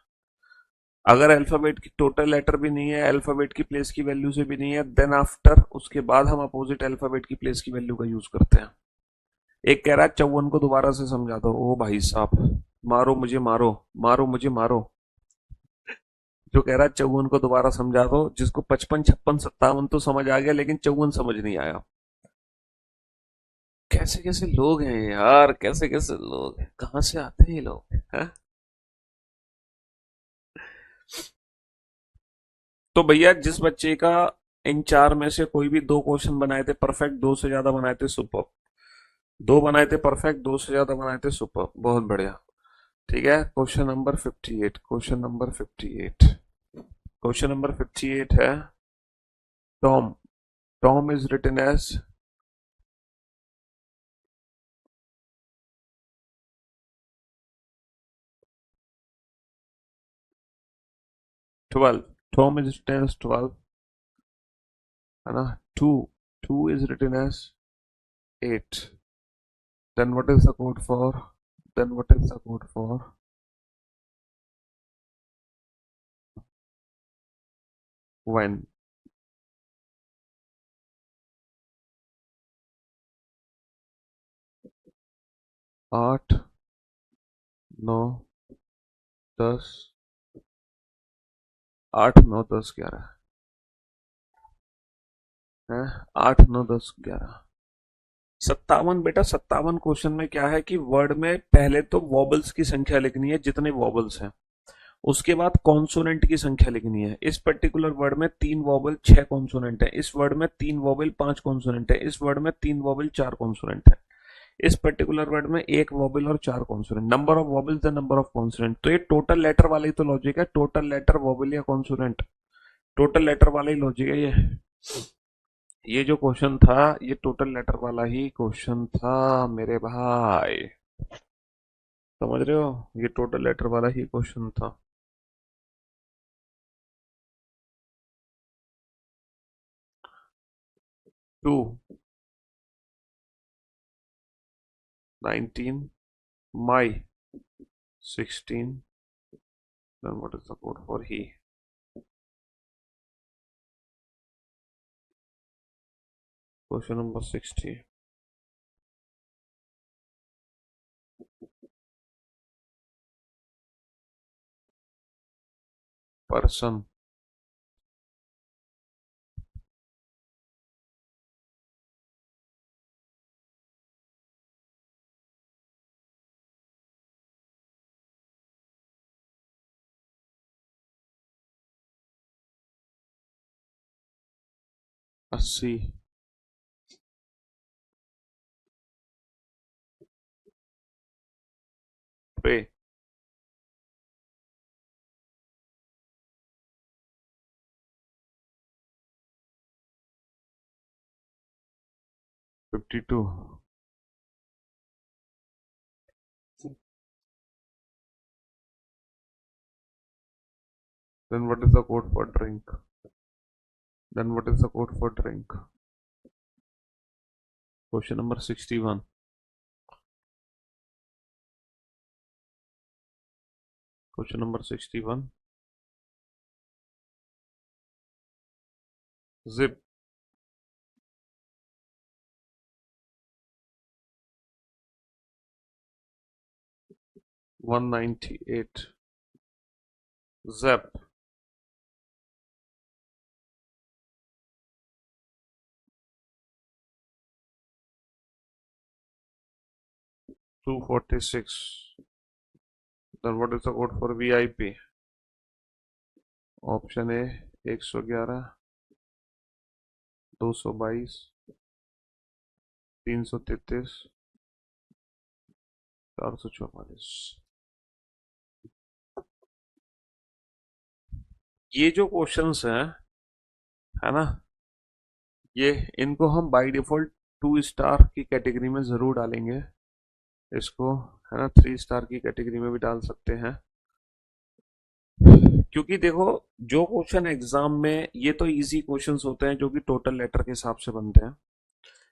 S1: अगर अल्फाबेट की टोटल लेटर भी नहीं है, अल्फाबेट की प्लेस की वैल्यू से भी नहीं है, देन आफ्टर उसके बाद हम अपोजिट अल्फाबेट की प्लेस की वैल्यू का यूज करते हैं। एक कह रहा है 54 को दोबारा से समझा दो। ओ भाई साहब, मारो मुझे मारो, मारो मुझे मारो। जो कह रहा है 54 को दोबारा समझा दो, जिसको 55 56 57 तो समझ आ गया लेकिन 54 समझ नहीं आया। कैसे कैसे लोग हैं यार, कैसे कैसे लोग हैं, कहाँ से आते हैं ये लोग, हैं? तो भैया जिस बच्चे का इन चार में से कोई भी दो क्वेश्चन बनाए थे परफेक्ट, दो से ज्यादा बनाए थे सुपर, दो बनाए थे परफेक्ट, दो से ज्यादा बनाए थे सुपर, बहुत बढ़िया। ठीक है, क्वेश्चन नंबर 58। क्वेश्चन नंबर 58 है Tom. Tom is written as 12. Tom is written as 12, है ना. 2. 2 is written as 8. Then what is the code for? Then what is the code for when? 8, 9, 10. 8, 9, 10, 11 है. 8, 9, 10, 11. 57 बेटा. 57 क्वेश्चन में क्या है कि वर्ड में पहले तो वॉबल्स की संख्या लिखनी है, जितने वॉबल्स हैं. उसके बाद कॉन्सोनेंट की संख्या लिखनी है. इस पर्टिकुलर वर्ड में 3 वॉबल 6 कॉन्सोनेंट है. इस वर्ड में 3 वॉबल 5 कॉन्सोनेंट है. इस वर्ड में 3 वॉबल 4 कॉन्सोनेंट है. इस पर्टिकुलर वर्ड में 1 वॉबल और 4 consonant. Number of वॉबल्स the number of consonant. तो ये टोटल लेटर वाला ही तो लॉजिक है. टोटल लेटर वॉबल या कॉन्सोनेंट, टोटल लेटर वाला ही लॉजिक है ये जो क्वेश्चन था ये टोटल लेटर वाला ही क्वेश्चन था मेरे भाई. समझ रहे हो, ये टोटल लेटर वाला ही क्वेश्चन था. 2, 19, my 16. Then what is the code for he? Question number 60. Person. अस्सी. पे. 52. Then what is the code for drink? Then what is the code for drink? Question number 61. Question number 61. Zip. $198. Zap. $246. Then what is the code for VIP? Option A 111, 222, 333, 444. ये जो क्वेश्चंस हैं, है ना, ये इनको हम बाय डिफॉल्ट 2 स्टार की कैटेगरी में जरूर डालेंगे. इसको, है ना, 3 स्टार की कैटेगरी में भी डाल सकते हैं. क्योंकि देखो, जो क्वेश्चन एग्जाम में, ये तो इजी क्वेश्चंस होते हैं जो कि टोटल लेटर के हिसाब से बनते हैं.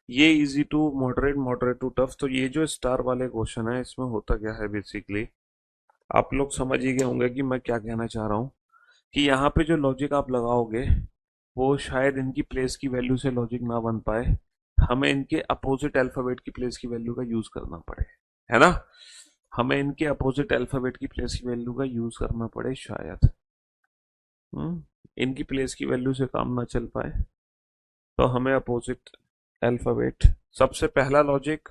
S1: ये easy to moderate, moderate to tough. तो ये जो स्टार वाले क्वेश्चन है, इसमें होता क्या है बेसिकली, आप लोग समझ ही गए होंगे कि मैं क्या कहना चाह रहा हूँ. कि यहाँ पे जो लॉजिक आप लगाओगे वो शायद इनकी प्लेस की वैल्यू से लॉजिक ना बन पाए. हमें इनके अपोजिट अल्फाबेट की प्लेस की वैल्यू का यूज करना पड़े, है ना. हमें इनके अपोजिट अल्फाबेट की प्लेस की वैल्यू का यूज करना पड़े शायद. इनकी प्लेस की वैल्यू से काम ना चल पाए तो हमें अपोजिट अल्फाबेट. सबसे पहला लॉजिक,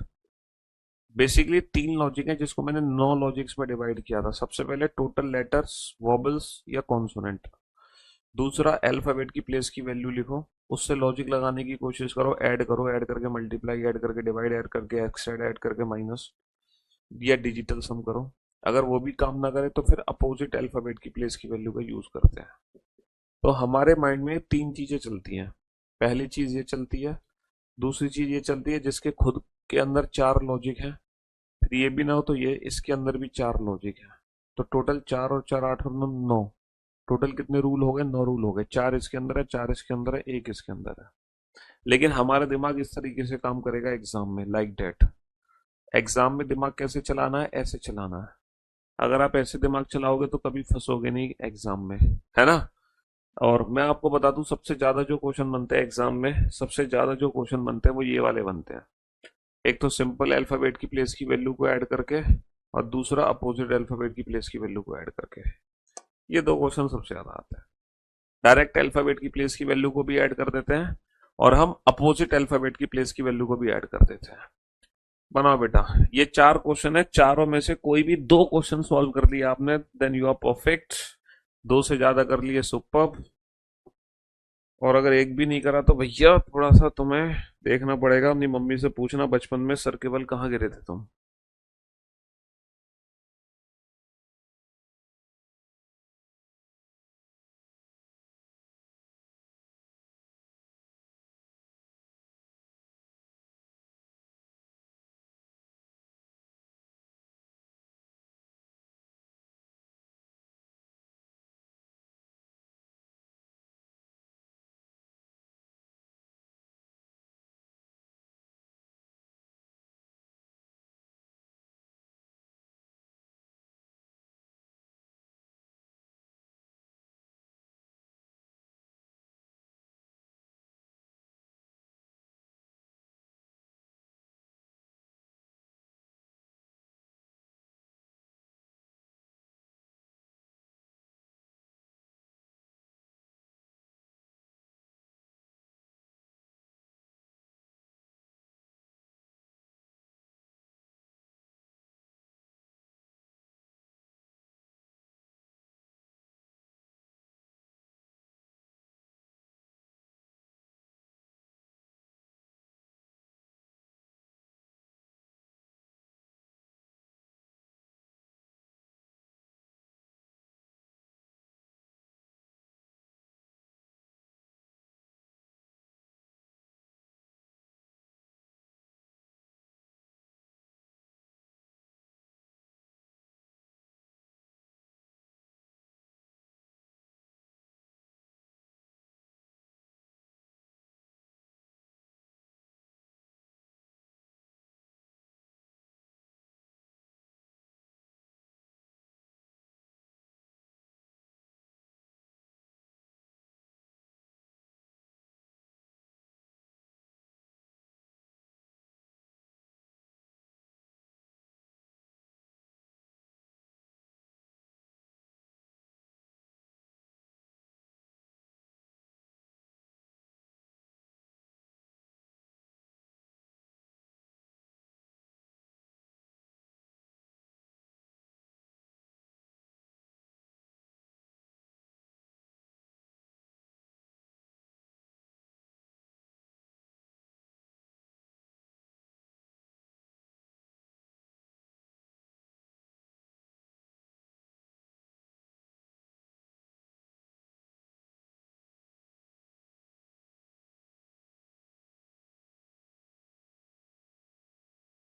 S1: बेसिकली 3 लॉजिक है जिसको मैंने 9 लॉजिक्स में डिवाइड किया था. सबसे पहले टोटल लेटर्स, वॉबल्स या कॉन्सोनेंट. दूसरा अल्फाबेट की प्लेस की वैल्यू लिखो, उससे लॉजिक लगाने की कोशिश करो. ऐड करो, ऐड करके मल्टीप्लाई, ऐड करके डिवाइड, ऐड करके एक्सटेंड, ऐड करके माइनस या डिजिटल सम करो. अगर वो भी काम ना करे तो फिर अपोजिट अल्फाबेट की प्लेस की वैल्यू का यूज करते हैं. तो हमारे माइंड में 3 चीजें चलती हैं. पहली चीज ये चलती है, दूसरी चीज ये चलती है जिसके खुद के अंदर 4 लॉजिक है. फिर ये भी ना हो तो ये, इसके अंदर भी 4 लॉजिक है. तो टोटल 4 और 4 8 और 9, टोटल कितने रूल हो गए? 9 रूल हो गए। 4 इसके अंदर है, 4 इसके अंदर है, 1 इसके अंदर है। लेकिन हमारा दिमाग इस तरीके से काम करेगा एग्जाम में, लाइक डेट। एग्जाम में दिमाग कैसे चलाना है? ऐसे चलाना है। अगर आप ऐसे दिमाग चलाओगे तो कभी फंसोगे नहीं एग्जाम में, है ना। और मैं आपको बता दूं, सबसे ज्यादा जो क्वेश्चन बनते हैं एग्जाम में, सबसे ज्यादा जो क्वेश्चन बनते हैं वो ये वाले बनते हैं। एक तो सिंपल अल्फाबेट की प्लेस की वैल्यू को ऐड करके, और दूसरा अपोजिट अल्फाबेट की प्लेस की वैल्यू को ऐड करके। ये दो क्वेश्चन सबसे ज्यादा आते हैं। डायरेक्ट अल्फाबेट की प्लेस की वैल्यू को भी ऐड कर देते हैं, और हम अपोजिट अल्फाबेट की प्लेस की वैल्यू को भी ऐड कर देते हैं। बनाओ बेटा। ये 4 क्वेश्चन है, चारों में से कोई भी 2 क्वेश्चन सॉल्व कर लिया आपने, देन यू आर परफेक्ट। 2 से ज्यादा कर लिए, सुपर्ब। और अगर एक भी नहीं करा तो भैया थोड़ा सा तुम्हें देखना पड़ेगा, अपनी मम्मी से पूछना बचपन में सर के बल कहाँ गिरे थे तुम।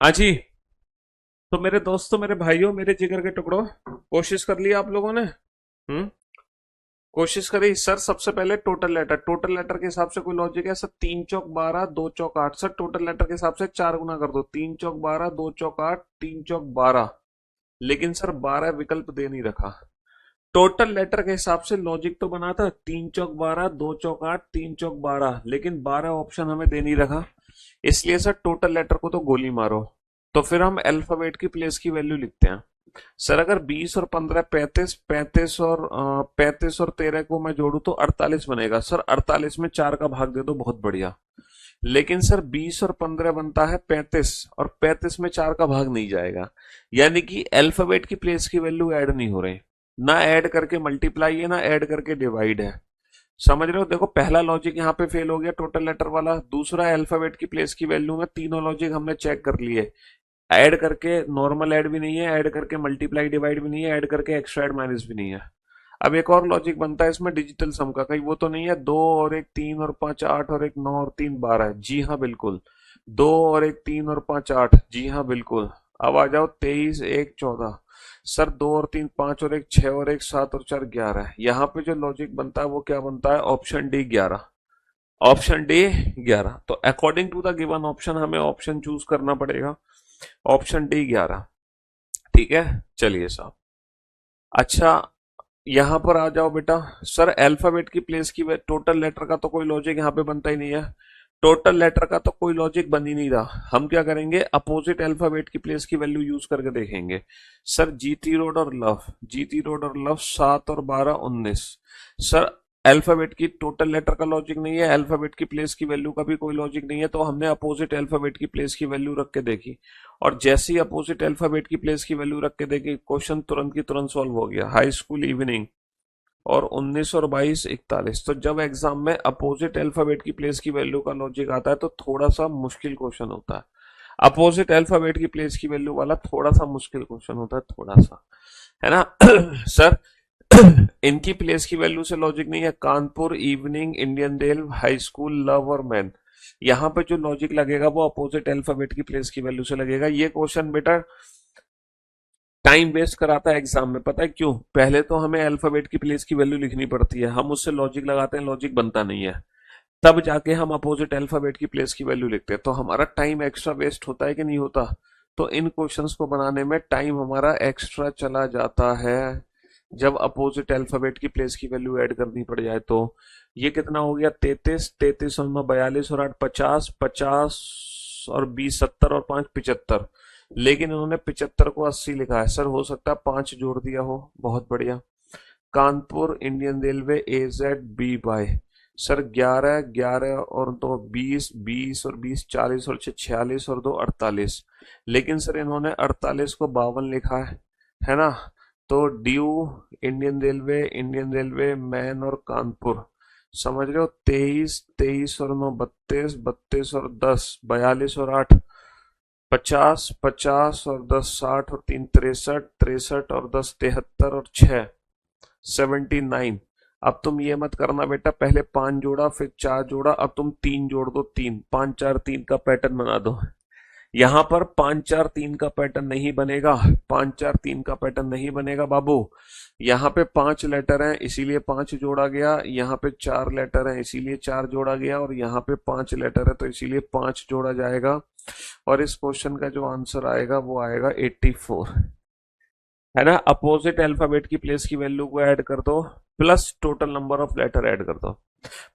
S1: हाँ जी। तो मेरे दोस्तों, मेरे भाइयों, मेरे जिगर के टुकड़ों, कोशिश कर लिया आप लोगों ने? कोशिश करी सर। सबसे पहले टोटल लेटर, टोटल लेटर के हिसाब से कोई लॉजिक है सर? 3 चौक 12, 2 चौक 8। सर टोटल लेटर के हिसाब से 4 गुना कर दो। 3 चौक 12, 2 चौक 8, 3 चौक 12। लेकिन सर 12 विकल्प दे नहीं रखा। टोटल लेटर के हिसाब से लॉजिक तो बना था, 3 चौक 12, 2 चौक 8, 3 चौक 12, लेकिन 12 ऑप्शन हमें दे नहीं रखा। इसलिए सर टोटल लेटर को तो गोली मारो। तो फिर हम अल्फाबेट की प्लेस की वैल्यू लिखते हैं। सर अगर 20 और 15 35, 35 और 13 को मैं जोड़ू तो 48 बनेगा। सर 48 में 4 का भाग दे दो, बहुत बढ़िया। लेकिन सर 20 और 15 बनता है 35, और 35 में 4 का भाग नहीं जाएगा। यानी कि अल्फाबेट की प्लेस की वैल्यू ऐड नहीं हो रही। ना ऐड करके मल्टीप्लाई है, ना ऐड करके डिवाइड है। समझ रहे हो? देखो, पहला लॉजिक यहाँ पे फेल हो गया, टोटल लेटर वाला। दूसरा, अल्फाबेट की प्लेस की वैल्यू में तीनों लॉजिक हमने चेक कर लिए। ऐड करके नॉर्मल ऐड भी नहीं है, ऐड करके मल्टीप्लाई डिवाइड भी नहीं है, ऐड करके एक्स्ट्रा ऐड माइनस भी नहीं है। अब एक और लॉजिक बनता है इसमें, डिजिटल सम का। कहीं वो तो नहीं है 2 और 1 3 और 5 8 और 1 9 और 3 12? जी हाँ बिल्कुल। 2 और 1 3 और 5 8। जी हाँ बिल्कुल। अब आ जाओ 23 1 14। सर 2 और 3 5 और 1 6 और 1 7 और 4 11। यहाँ पे जो लॉजिक बनता है वो क्या बनता है? Option D 11। Option D 11। तो according to the given option हमें ऑप्शन चूज करना पड़ेगा, ऑप्शन डी 11। ठीक है, चलिए साहब। अच्छा, यहां पर आ जाओ बेटा। सर अल्फाबेट की प्लेस की टोटल लेटर का तो कोई लॉजिक यहाँ पे बनता ही नहीं है। टोटल लेटर का तो कोई लॉजिक बन ही नहीं रहा। हम क्या करेंगे? अपोजिट अल्फाबेट की प्लेस की वैल्यू यूज करके देखेंगे। सर जीटी रोड और लव, जीटी रोड और लव 7 और 12 19। सर अल्फाबेट की टोटल लेटर का लॉजिक नहीं है, अल्फाबेट की प्लेस की वैल्यू का भी कोई लॉजिक नहीं है, तो हमने अपोजिट अल्फाबेट की प्लेस की वैल्यू रख के देखी। और जैसे ही अपोजिट अल्फाबेट की प्लेस की वैल्यू रख के देखी, क्वेश्चन तुरंत की तुरंत सॉल्व हो गया। हाई स्कूल इवनिंग और 19 और 22 41। तो जब एग्जाम में अपोजिट अल्फाबेट की प्लेस की वैल्यू का लॉजिक आता है तो थोड़ा सा मुश्किल क्वेश्चन होता है। अपोजिट अल्फाबेट की प्लेस की वैल्यू वाला थोड़ा सा मुश्किल क्वेश्चन होता है, थोड़ा सा, है ना? सर इनकी प्लेस की वैल्यू से लॉजिक नहीं है। Kanpur, evening, Indian dell, high school, love और मैन, यहाँ पे जो लॉजिक लगेगा वो अपोजिट अल्फाबेट की प्लेस की वैल्यू से लगेगा। ये क्वेश्चन बेटा टाइम वेस्ट कराता है एग्जाम में। पता है क्यों? पहले तो हमें अल्फाबेट की प्लेस की वैल्यू लिखनी पड़ती है, हम उससे लॉजिक लगाते हैं, लॉजिक बनता नहीं है, तब जाके हम अपोजिट अल्फाबेट की प्लेस की वैल्यू लिखते हैं। तो हमारा टाइम एक्स्ट्रा वेस्ट होता है कि नहीं होता? तो इन क्वेश्चंस को बनाने में टाइम हमारा एक्स्ट्रा चला जाता है जब अपोजिट अल्फाबेट की प्लेस की वैल्यू ऐड करनी पड़ जाए। तो ये कितना हो गया? 33, 33 और 9 42 और 8 50, 50 और 20 70 और 5 75। लेकिन इन्होंने 75 को 80 लिखा है। सर हो सकता है 5 जोड़ दिया हो। बहुत बढ़िया। Kanpur Indian railway AZ B by. Sir 11 11 और 2 20, 20 और 20 40 और 6 46 और 2 48। लेकिन सर इन्होंने 48 को 52 लिखा है ना? तो ड्यू, इंडियन रेलवे, मैन और कानपुर, समझ रहे हो? 23 23 और 9 32, 32 और 10 42 और 8 50, 50 और 10 60 और 3 63, 63 और 10 73 और 6 79। अब तुम ये मत करना बेटा, पहले 5 जोड़ा फिर 4 जोड़ा, अब तुम 3 जोड़ दो। 3 5 4 3 का पैटर्न बना दो। यहां पर 5 4 3 का पैटर्न नहीं बनेगा। 5 4 3 का पैटर्न नहीं बनेगा बाबू। यहाँ पे 5 लेटर हैं इसीलिए 5 जोड़ा गया, यहाँ पे 4 लेटर हैं इसीलिए 4 जोड़ा गया, और यहाँ पे 5 लेटर है तो इसीलिए 5 जोड़ा जाएगा। और इस क्वेश्चन का जो आंसर आएगा वो आएगा 84, है ना? अपोजिट अल्फाबेट की प्लेस की वैल्यू को ऐड कर दो, plus total number of letter add कर दो,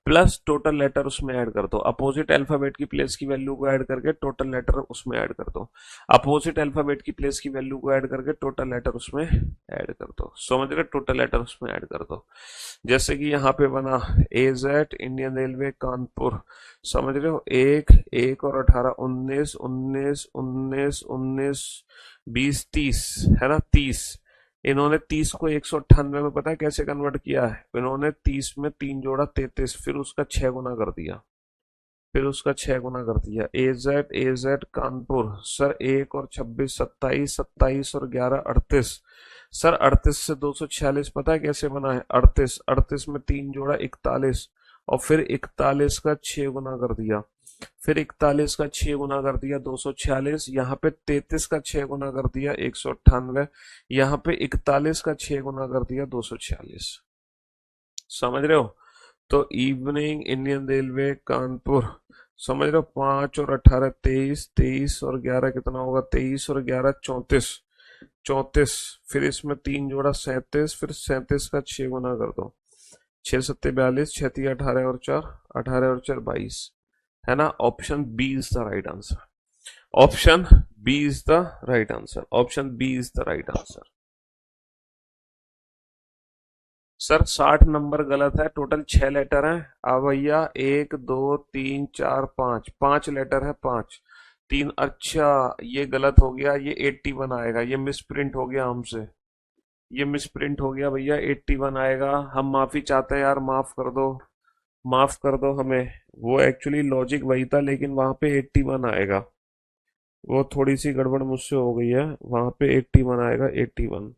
S1: प्लस टोटल लेटर उसमें ऐड कर दो। अपोजिट अल्फाबेट की प्लेस की वैल्यू को ऐड करके टोटल लेटर उसमें ऐड कर दो। अपोजिट अल्फाबेट की प्लेस की वैल्यू को ऐड करके टोटल लेटर उसमें ऐड कर दो। समझ रहे? टोटल लेटर उसमें ऐड कर दो। जैसे कि यहाँ पे बना AZ इंडियन रेलवे कानपुर, समझ रहे हो? 1 1 और 18 19 19 19 19 20 30, है ना? 30। इन्होंने 30 को 198 में पता है कैसे कन्वर्ट किया है? इन्होंने 30 में 3 जोड़ा 33, फिर उसका 6 गुना कर दिया, फिर उसका 6 गुना कर दिया। AZ कानपुर, सर 1 और 26 27, 27 और 11 38। सर 38 से 246 पता है कैसे बना है? 38 38 में 3 जोड़ा 41, और फिर 41 का 6 गुना कर दिया, फिर 41 का 6 गुना कर दिया 246, यहाँ पे 33 का 6 गुना कर दिया 198, यहाँ पे 41 का 6 गुना कर दिया 246। समझ रहे हो? तो इवनिंग इंडियन रेलवे कानपुर, समझ रहे हो? 5 और 18 23, 23 और 11 कितना होगा? 23 और 11 34, 34। फिर इसमें 3 जोड़ा 37, फिर 37 का 6 गुना कर दो, 6 सत्ते 42, 6 3 18 और 4 18 और 4 22, है ना? Option B is the right answer. Option B is the right answer. Option B is the right answer. Sir 60 number गलत है। टोटल 6 लेटर हैं। अब भैया 1 2 3 4 5, 5 लेटर है, 5 3। अच्छा ये गलत हो गया, ये 81 आएगा, ये मिस प्रिंट हो गया हमसे, ये मिस प्रिंट हो गया भैया, 81 आएगा। हम माफी चाहते हैं यार, माफ कर दो, माफ कर दो हमें। वो एक्चुअली लॉजिक वही था लेकिन वहां पे 81 आएगा, वो थोड़ी सी गड़बड़ मुझसे हो गई है, वहां पे 81 आएगा, 81।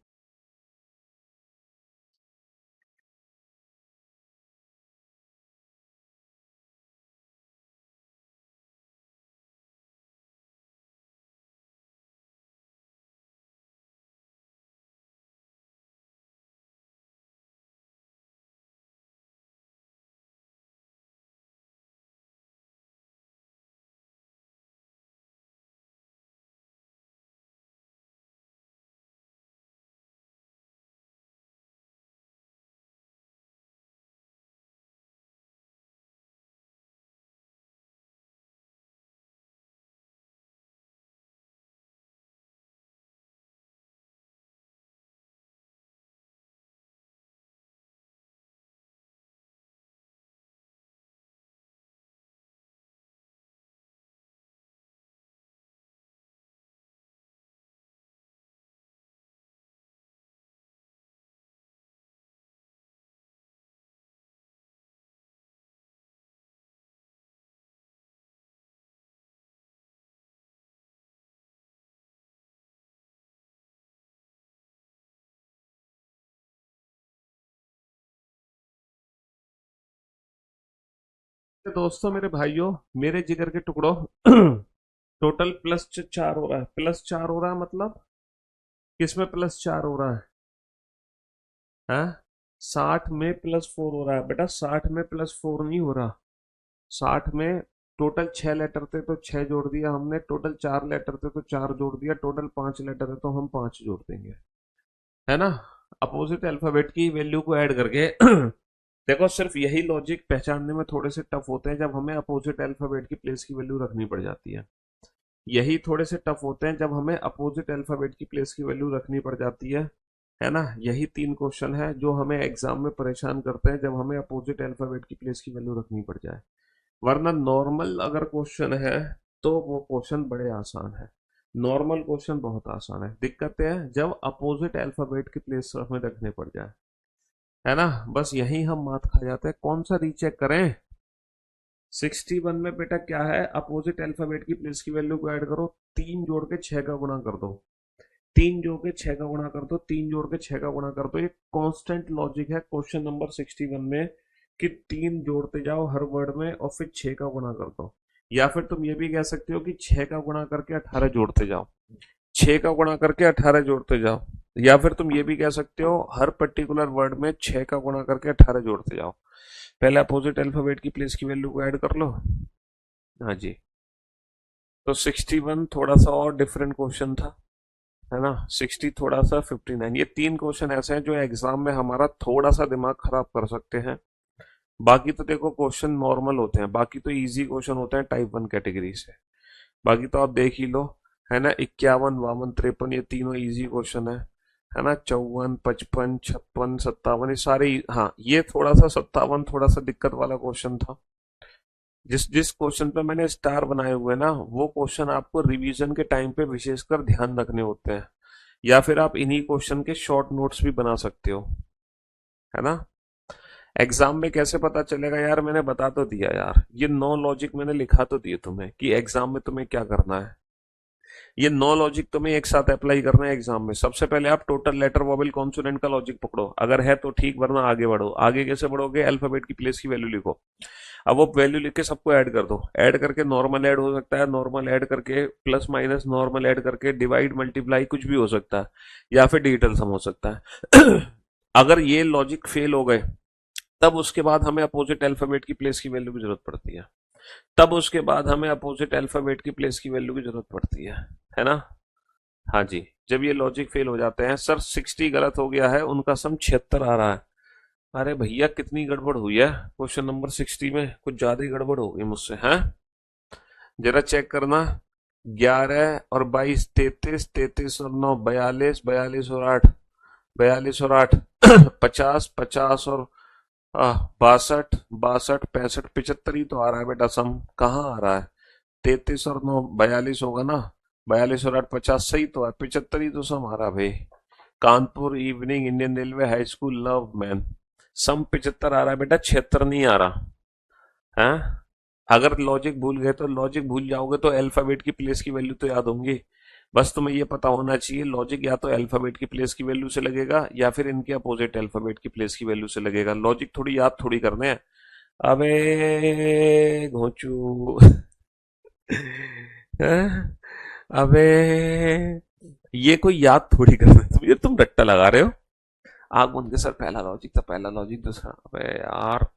S1: दोस्तों, मेरे भाइयों, मेरे जिगर के टुकड़ों, टोटल प्लस 4 हो रहा है। प्लस 4 हो रहा है मतलब किसमें प्लस 4 हो रहा है? 60 में +4 हो रहा है बेटा। 60 में +4 नहीं हो रहा। 60 में टोटल 6 लेटर थे तो 6 जोड़ दिया हमने, टोटल 4 लेटर थे तो 4 जोड़ दिया, टोटल 5 लेटर है तो हम 5 जोड़ देंगे, है ना? अपोजिट अल्फाबेट की वैल्यू को ऐड करके देखो, सिर्फ यही लॉजिक पहचानने में थोड़े से टफ होते हैं जब हमें अपोजिट अल्फाबेट की प्लेस की वैल्यू रखनी पड़ जाती है। यही थोड़े से टफ होते हैं जब हमें अपोजिट अल्फाबेट की प्लेस की वैल्यू रखनी पड़ जाती है ना? यही 3 क्वेश्चन है जो हमें एग्जाम में परेशान करते हैं जब हमें अपोजिट अल्फाबेट की प्लेस की वैल्यू रखनी पड़ जाए। वरना नॉर्मल अगर क्वेश्चन है तो वो क्वेश्चन बड़े आसान है। नॉर्मल क्वेश्चन बहुत आसान है। दिक्कतें हैं जब अपोजिट अल्फाबेट की प्लेस हमें रखने पड़ जाए, है ना? बस यही हम मात खा जाते हैं। कौन सा रीचेक करें? 61 में बेटा क्या है? अपोजिट अल्फाबेट की प्लेस की वैल्यू को ऐड करो, 3 जोड़ के 6 का गुणा कर दो। 3 जोड़ के 6 का गुणा कर दो, 3 जोड़ के 6 का गुणा कर दो। ये कांस्टेंट लॉजिक है क्वेश्चन नंबर 61 में कि 3 जोड़ते जाओ हर वर्ड में और फिर 6 का गुणा कर दो। या फिर तुम ये भी कह सकते हो कि 6 का गुणा करके 18 जोड़ते जाओ। 6 का गुणा करके 18 जोड़ते जाओ। या फिर तुम ये भी कह सकते हो हर पर्टिकुलर वर्ड में 6 का गुणा करके 18 जोड़ते जाओ। पहले अपोजिट अल्फाबेट की प्लेस की वैल्यू को ऐड कर लो। हाँ जी। तो 61 थोड़ा सा और डिफरेंट क्वेश्चन था, है ना? 60 थोड़ा सा, 59। ये 3 क्वेश्चन ऐसे हैं जो एग्जाम में हमारा थोड़ा सा दिमाग खराब कर सकते हैं। बाकी तो देखो क्वेश्चन नॉर्मल होते हैं, बाकी तो इजी क्वेश्चन होते हैं टाइप 1 कैटेगरी से। बाकी तो आप देख ही लो, है ना? 51, 52, 53 ये तीनों इजी क्वेश्चन है ना? 54, 55, 56, 57 ये सारे हाँ, ये थोड़ा सा 57 थोड़ा सा दिक्कत वाला क्वेश्चन था। जिस जिस क्वेश्चन पे मैंने स्टार बनाए हुए ना, वो क्वेश्चन आपको रिवीजन के टाइम पे विशेषकर ध्यान रखने होते हैं। या फिर आप इन्हीं क्वेश्चन के शॉर्ट नोट्स भी बना सकते हो, है ना? एग्जाम में कैसे पता चलेगा यार? मैंने बता तो दिया यार, ये 9 लॉजिक मैंने लिखा तो दिए तुम्हें कि एग्जाम में तुम्हें क्या करना है। ये 9 लॉजिक तुम्हें एक साथ अप्लाई करना है एग्जाम में। सबसे पहले आप टोटल लेटर वोवेल कॉन्सोनेंट का लॉजिक पकड़ो, अगर है तो ठीक, वरना आगे बढ़ो। आगे कैसे बढ़ोगे? अल्फाबेट की प्लेस की वैल्यू लिखो। अब वो वैल्यू लिख के सबको ऐड कर दो। ऐड करके नॉर्मल ऐड हो सकता है, नॉर्मल ऐड करके प्लस माइनस, नॉर्मल ऐड करके डिवाइड मल्टीप्लाई, कुछ भी हो सकता है, या फिर डिजिटल सम हो सकता है। अगर ये लॉजिक फेल हो गए तब उसके बाद हमें अपोजिट अल्फाबेट की प्लेस की वैल्यू की जरूरत पड़ती है। तब उसके बाद हमें अपोजिट अल्फाबेट की प्लेस की वैल्यू की जरूरत पड़ती है ना? हाँ जी। जब ये लॉजिक फेल हो जाते हैं, सर 60 गलत हो गया है, उनका सम 76 आ रहा है। अरे भैया, कितनी गड़बड़ हुई है क्वेश्चन नंबर 60 में? कुछ ज्यादा ही गड़बड़ हो गई मुझसे, हैं? जरा चेक करना। 11 और 22 33, 33 और 9 42, 42 और 8, 42 और 8 50, 50 और 62, 62, 65, 75 ही तो आ रहा है बेटा सम। कहाँ आ रहा है? 33 और 9 42 होगा ना? 42 और 8 50 सही तो है, 75 ही तो सम आ रहा है भाई। Kanpur evening Indian railway high school love man, some 75 आ रहा है बेटा, 76 नहीं आ रहा है। अगर लॉजिक भूल गए तो लॉजिक भूल जाओगे तो अल्फाबेट की प्लेस की वैल्यू तो याद होंगी। बस तुम्हें ये पता होना चाहिए लॉजिक या तो अल्फाबेट की प्लेस की वैल्यू से लगेगा या फिर इनके अपोजिट अल्फाबेट की प्लेस की वैल्यू से लगेगा। लॉजिक थोड़ी याद थोड़ी करने हैं। अबे घोंचू। हैं? अबे, ये कोई याद थोड़ी करना है। तुम रट्टा लगा रहे हो। आग बंद के, सर पहला लॉजिक था, पहला लॉजिक दूसरा। अबे यार,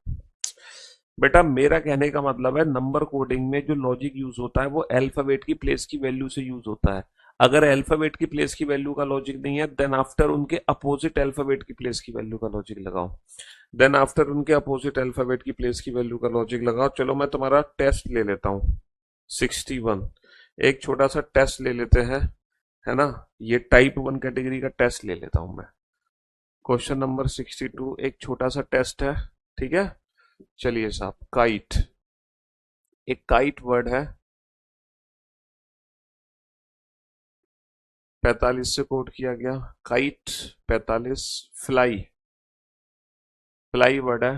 S1: बेटा मेरा कहने का मतलब है नंबर कोडिंग में जो लॉजिक यूज होता है वो अल्फाबेट की प्लेस की वैल्यू से यूज होता है। अगर अल्फाबेट की प्लेस की वैल्यू का लॉजिक नहीं है, देन आफ्टर उनके अपोजिट अल्फाबेट की प्लेस की वैल्यू का लॉजिक लगाओ। देन आफ्टर उनके अपोजिट अल्फाबेट की प्लेस की वैल्यू का लॉजिक लगाओ। चलो मैं तुम्हारा टेस्ट ले लेता हूँ। 61, एक छोटा सा टेस्ट ले लेते हैं, है ना? ये टाइप 1 कैटेगरी का टेस्ट ले लेता हूं मैं। क्वेश्चन नंबर 62 एक छोटा सा टेस्ट है, ठीक है? चलिए साहब, काइट, एक काइट वर्ड है, 45 से कोड किया गया। काइट 45। फ्लाई, फ्लाई वर्ड है,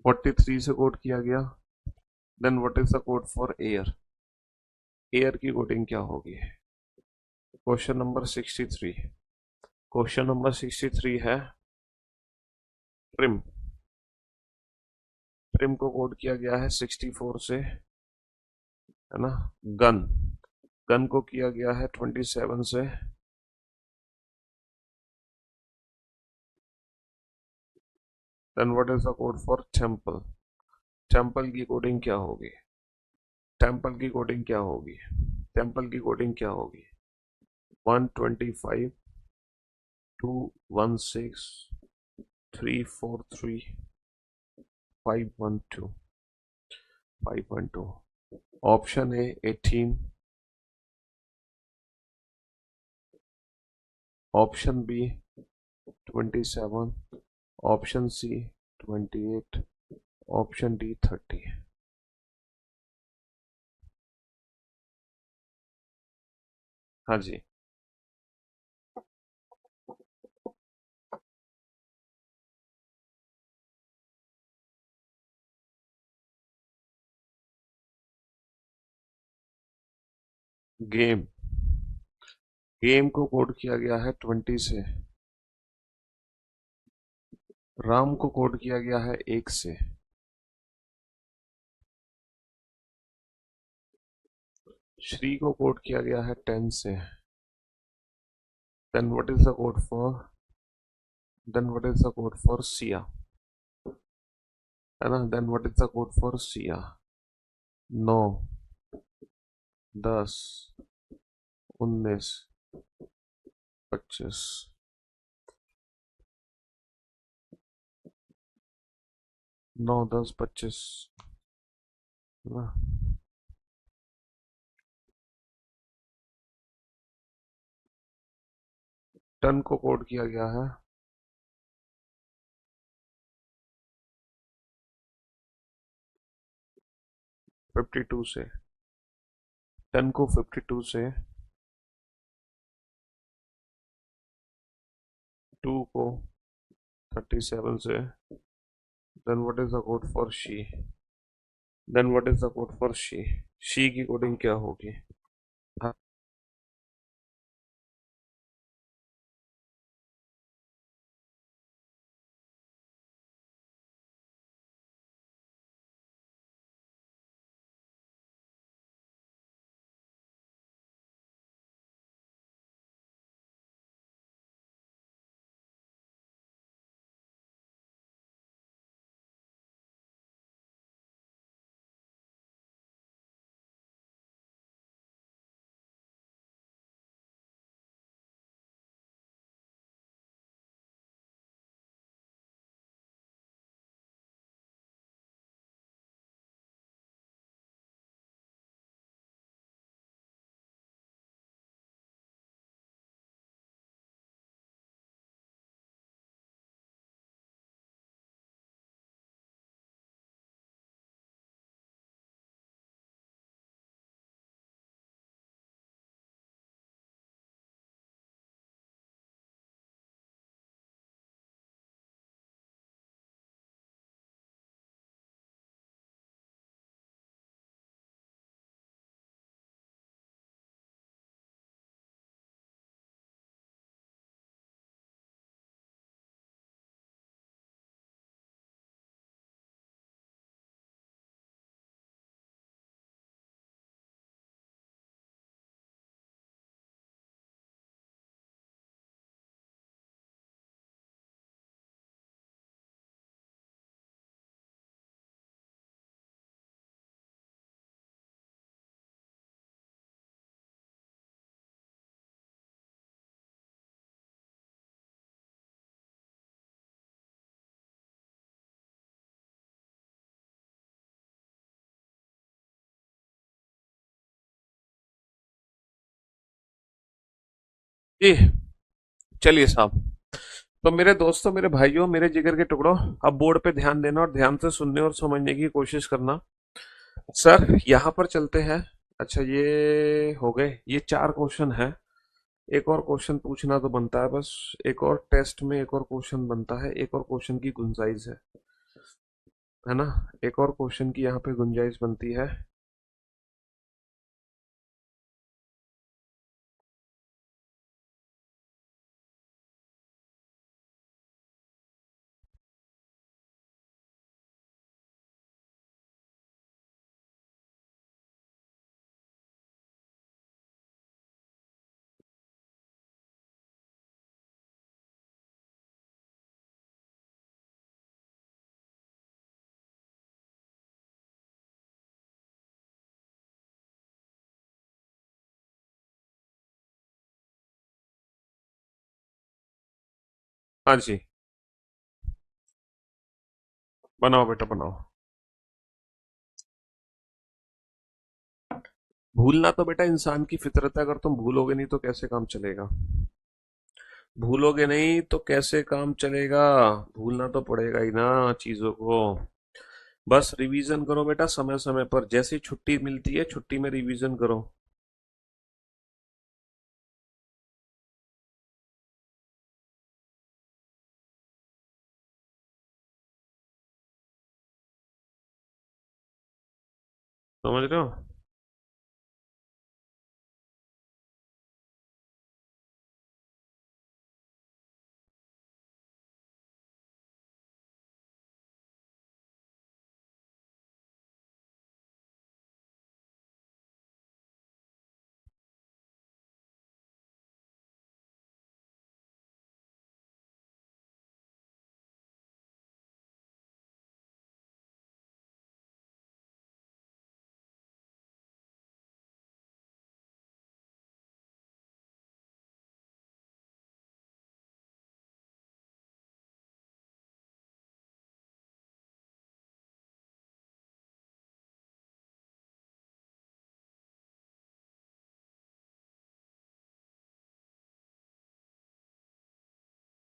S1: 43 से कोड किया गया। Then what is the code for air? Air की कोडिंग क्या होगी? Question number 63। क्वेश्चन नंबर 63 है ट्रिम। ट्रिम को कोड किया गया है 64 से, है ना। गन, गन को किया गया है 27 से। Then what is the code for temple? Temple की कोडिंग क्या होगी? टेम्पल की कोडिंग क्या होगी? टेम्पल की कोडिंग क्या होगी? 125 216 343 512 512। Option A 18, option B 27, option C 28, option D 30। हाँ जी। गेम, गेम को कोड किया गया है 20 से। राम को कोड किया गया है 1 से। श्री को कोड किया गया है 10 से। Then what is the code for, then what is the code for sea, है ना। Then what is the code for sea? 9, 10, 19, 25। 9, 10, 25, है ना। टन को कोड किया गया है 52 से। टन को 52 से, 2 को 37 से। Then what is the code for she? Then what is the code for she? She की कोडिंग क्या होगी? हाँ। जी, चलिए साहब। तो मेरे दोस्तों, मेरे भाइयों, मेरे जिगर के टुकड़ों, अब बोर्ड पे ध्यान देना और ध्यान से सुनने और समझने की कोशिश करना। सर यहाँ पर चलते हैं। अच्छा, ये हो गए, ये 4 क्वेश्चन है। एक और क्वेश्चन पूछना तो बनता है, बस एक और टेस्ट में एक और क्वेश्चन बनता है, एक और क्वेश्चन की गुंजाइश है ना। एक और क्वेश्चन की यहाँ पे गुंजाइश बनती है। हाँ जी, बनाओ बेटा बनाओ। भूलना तो बेटा इंसान की फितरत है, अगर तुम भूलोगे नहीं तो कैसे काम चलेगा। भूलोगे नहीं तो कैसे काम चलेगा। भूलना तो पड़ेगा ही ना चीजों को। बस रिवीजन करो बेटा समय समय पर, जैसी छुट्टी मिलती है छुट्टी में रिवीजन करो। समझ रहे हो।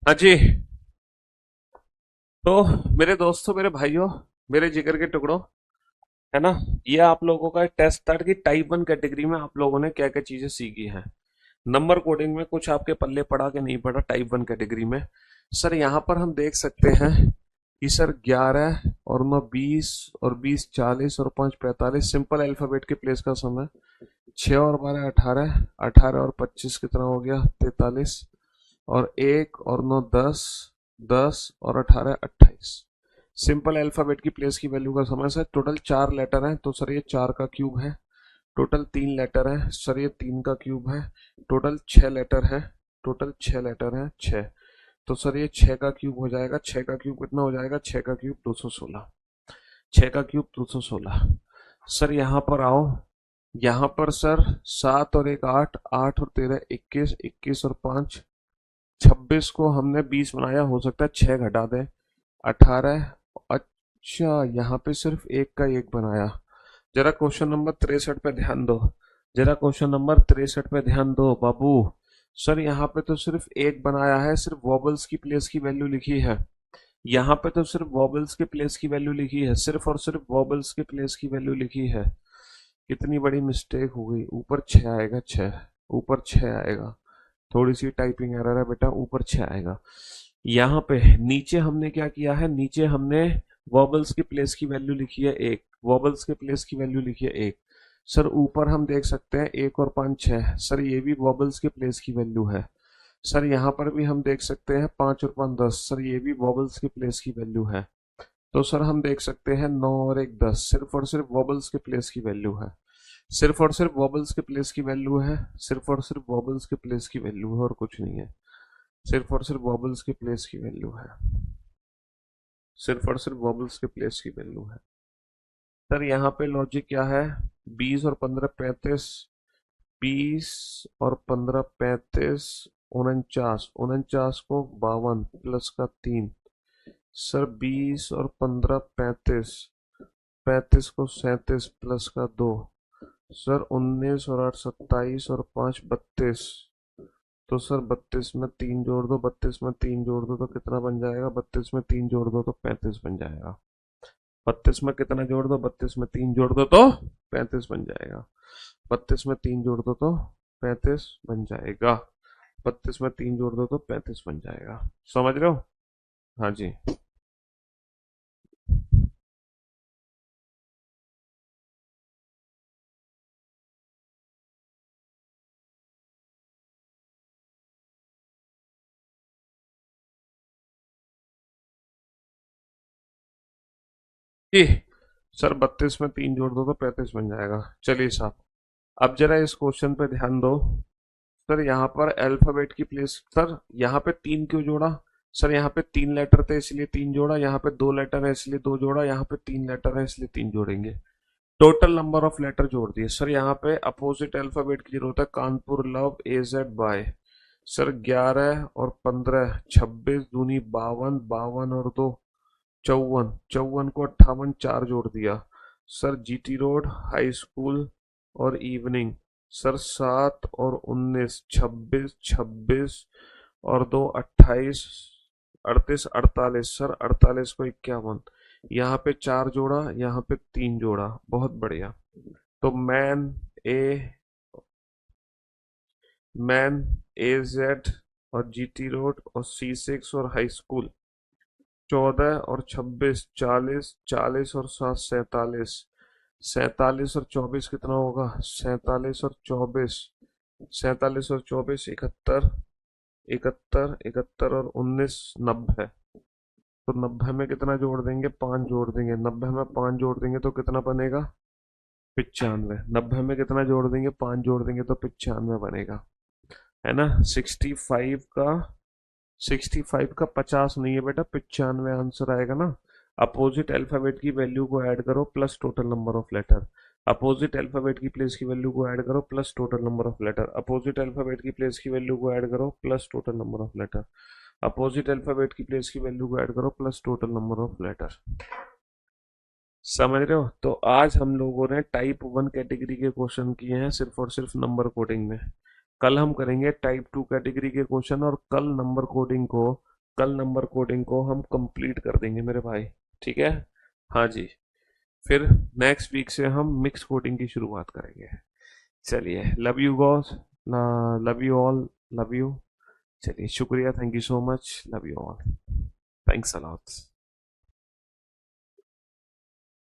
S1: हाँ जी। तो मेरे दोस्तों, मेरे भाइयों, मेरे जिगर के टुकड़ों, है ना, ये आप लोगों का टेस्ट था कि टाइप वन कैटेगरी में आप लोगों ने क्या क्या चीजें सीखी हैं। नंबर कोडिंग में कुछ आपके पल्ले पड़ा कि नहीं पड़ा टाइप वन कैटेगरी में। सर यहाँ पर हम देख सकते हैं कि सर 11 और 9 20 और 20 40 और 5 45 सिंपल अल्फाबेट के प्लेस का समय। 6 और 12 18, 18 और 25 कितना हो गया 43, और 1 और 9 10, 10 और 18 28। सिंपल अल्फाबेट की प्लेस की वैल्यू का समय सर टोटल 4 लेटर है तो सर ये 4 का क्यूब है। टोटल 3 लेटर है सर ये 3 का क्यूब है। टोटल 6 लेटर है। टोटल 6 लेटर है 6। तो सर ये 6 का क्यूब हो जाएगा। 6 का क्यूब कितना हो जाएगा, 6 का क्यूब 216। 6 का क्यूब 216। सर यहाँ पर आओ। यहाँ पर सर 7 और 1 8, 8 और 13 21, 21 और 5 26 को हमने 20 बनाया, हो सकता है 6 घटा दें 18। अच्छा यहाँ पे सिर्फ एक का एक बनाया। जरा क्वेश्चन नंबर 63 पे ध्यान दो। जरा क्वेश्चन नंबर 63 पे ध्यान दो बाबू। सर यहाँ पे तो सिर्फ एक बनाया है, सिर्फ वॉबल्स की प्लेस की वैल्यू लिखी है। यहाँ पे तो सिर्फ वॉबल्स के प्लेस की वैल्यू लिखी है, सिर्फ और सिर्फ वॉबल्स के प्लेस की वैल्यू लिखी है। कितनी बड़ी मिस्टेक हो गई। ऊपर 6 आएगा, 6 ऊपर 6 आएगा। थोड़ी सी टाइपिंग एरर है बेटा, ऊपर 6 आएगा। यहाँ पे नीचे हमने क्या किया है, नीचे हमने वॉबल्स के प्लेस की वैल्यू लिखी है एक, वॉबल्स के प्लेस की वैल्यू लिखी है एक। सर ऊपर हम देख सकते हैं 1 और 5 6, सर ये भी वॉबल्स के प्लेस की वैल्यू है। सर यहाँ पर भी हम देख सकते हैं 5 और 5 10, सर ये भी वॉबल्स के प्लेस की वैल्यू है। तो सर हम देख सकते हैं 9 और 1 10, सिर्फ और सिर्फ वॉबल्स के प्लेस की वैल्यू है। सिर्फ और सिर्फ वॉबल्स के प्लेस की वैल्यू है। सिर्फ और सिर्फ वॉबल्स के प्लेस की वैल्यू है और कुछ नहीं है। सिर्फ और सिर्फ वॉबल्स के प्लेस की वैल्यू है। सिर्फ और सिर्फ वॉबल्स के प्लेस की वैल्यू है। सर यहाँ पे लॉजिक क्या है, 20 और 15 35, 20 और 15 35 49, 49 को 52 प्लस का 3। सर 20 और 15 35, 35 को 37 प्लस का 2। सर 19 और 8 27 और 5 32। तो सर 32 में 3 जोड़ दो, 32 में 3 जोड़ दो तो कितना बन जाएगा, 32 में 3 जोड़ दो तो 35 बन जाएगा। 32 में कितना जोड़ दो, 32 में 3 जोड़ दो तो 35 बन जाएगा। 32 में 3 जोड़ दो तो 35 बन जाएगा। 32 में 3 जोड़ दो तो 35 बन जाएगा। समझ रहे हो। हाँ जी। जी। सर 32 में 3 जोड़ दो तो 35 बन जाएगा। चलिए साहब, अब जरा इस क्वेश्चन पे ध्यान दो। सर यहाँ पर अल्फाबेट की प्लेस, सर यहाँ पे 3 क्यों जोड़ा। सर यहाँ पे 3 लेटर थे इसलिए 3 जोड़ा, यहाँ पे 2 लेटर है इसलिए 2 जोड़ा, यहाँ पे 3 लेटर है इसलिए 3 जोड़ेंगे। टोटल नंबर ऑफ लेटर जोड़ दिए। सर यहाँ पे अपोजिट अल्फाबेट की जरूरत है, Kanpur love AZ by. Sir 11 और 15, 26 दूनी 52, 52 और 2 54, 54 को 58, 4 जोड़ दिया। Sir GT road, high school और इवनिंग। सर 7 और 19, 26, 26 और 2 28, 38, 48। सर 48 को 51, यहाँ पे 4 जोड़ा, यहाँ पे 3 जोड़ा। बहुत बढ़िया। तो ए मैन AZ और जीटी रोड और C6 और हाई स्कूल। 14 और 26, 40, 40 और 7, 47, 47 और 24 कितना होगा? 47 और 24, 47 और 24, 71, 71, 71 और 19, 90। तो 90 में कितना जोड़ देंगे? 5 जोड़ देंगे। 90 में 5 जोड़ देंगे तो कितना बनेगा? 95। 90 में कितना जोड़ देंगे? 5 जोड़ देंगे तो 95 बनेगा, है ना? 65 का 50 नहीं है बेटा, 95 आंसर आएगा ना। अपोजिट अल्फाबेट की वैल्यू को ऐड करो plus total number of letter. Opposite alphabet की प्लेस की वैल्यू को ऐड करो plus total number of letter. Opposite alphabet की प्लेस की वैल्यू को ऐड करो plus total number of letter. Opposite alphabet की प्लेस की वैल्यू को ऐड करो plus total number of letter. समझ रहे हो? तो आज हम लोगों ने टाइप 1 कैटेगरी के क्वेश्चन किए हैं सिर्फ और सिर्फ नंबर कोडिंग में। कल हम करेंगे टाइप 2 कैटेगरी के क्वेश्चन, और कल नंबर कोडिंग को हम कंप्लीट कर देंगे मेरे भाई। ठीक है? हाँ जी। फिर नेक्स्ट वीक से हम मिक्स कोडिंग की शुरुआत करेंगे। चलिए, love you Gauss, love you all, love you. चलिए, शुक्रिया, thank you so much, love you all, thanks a lot.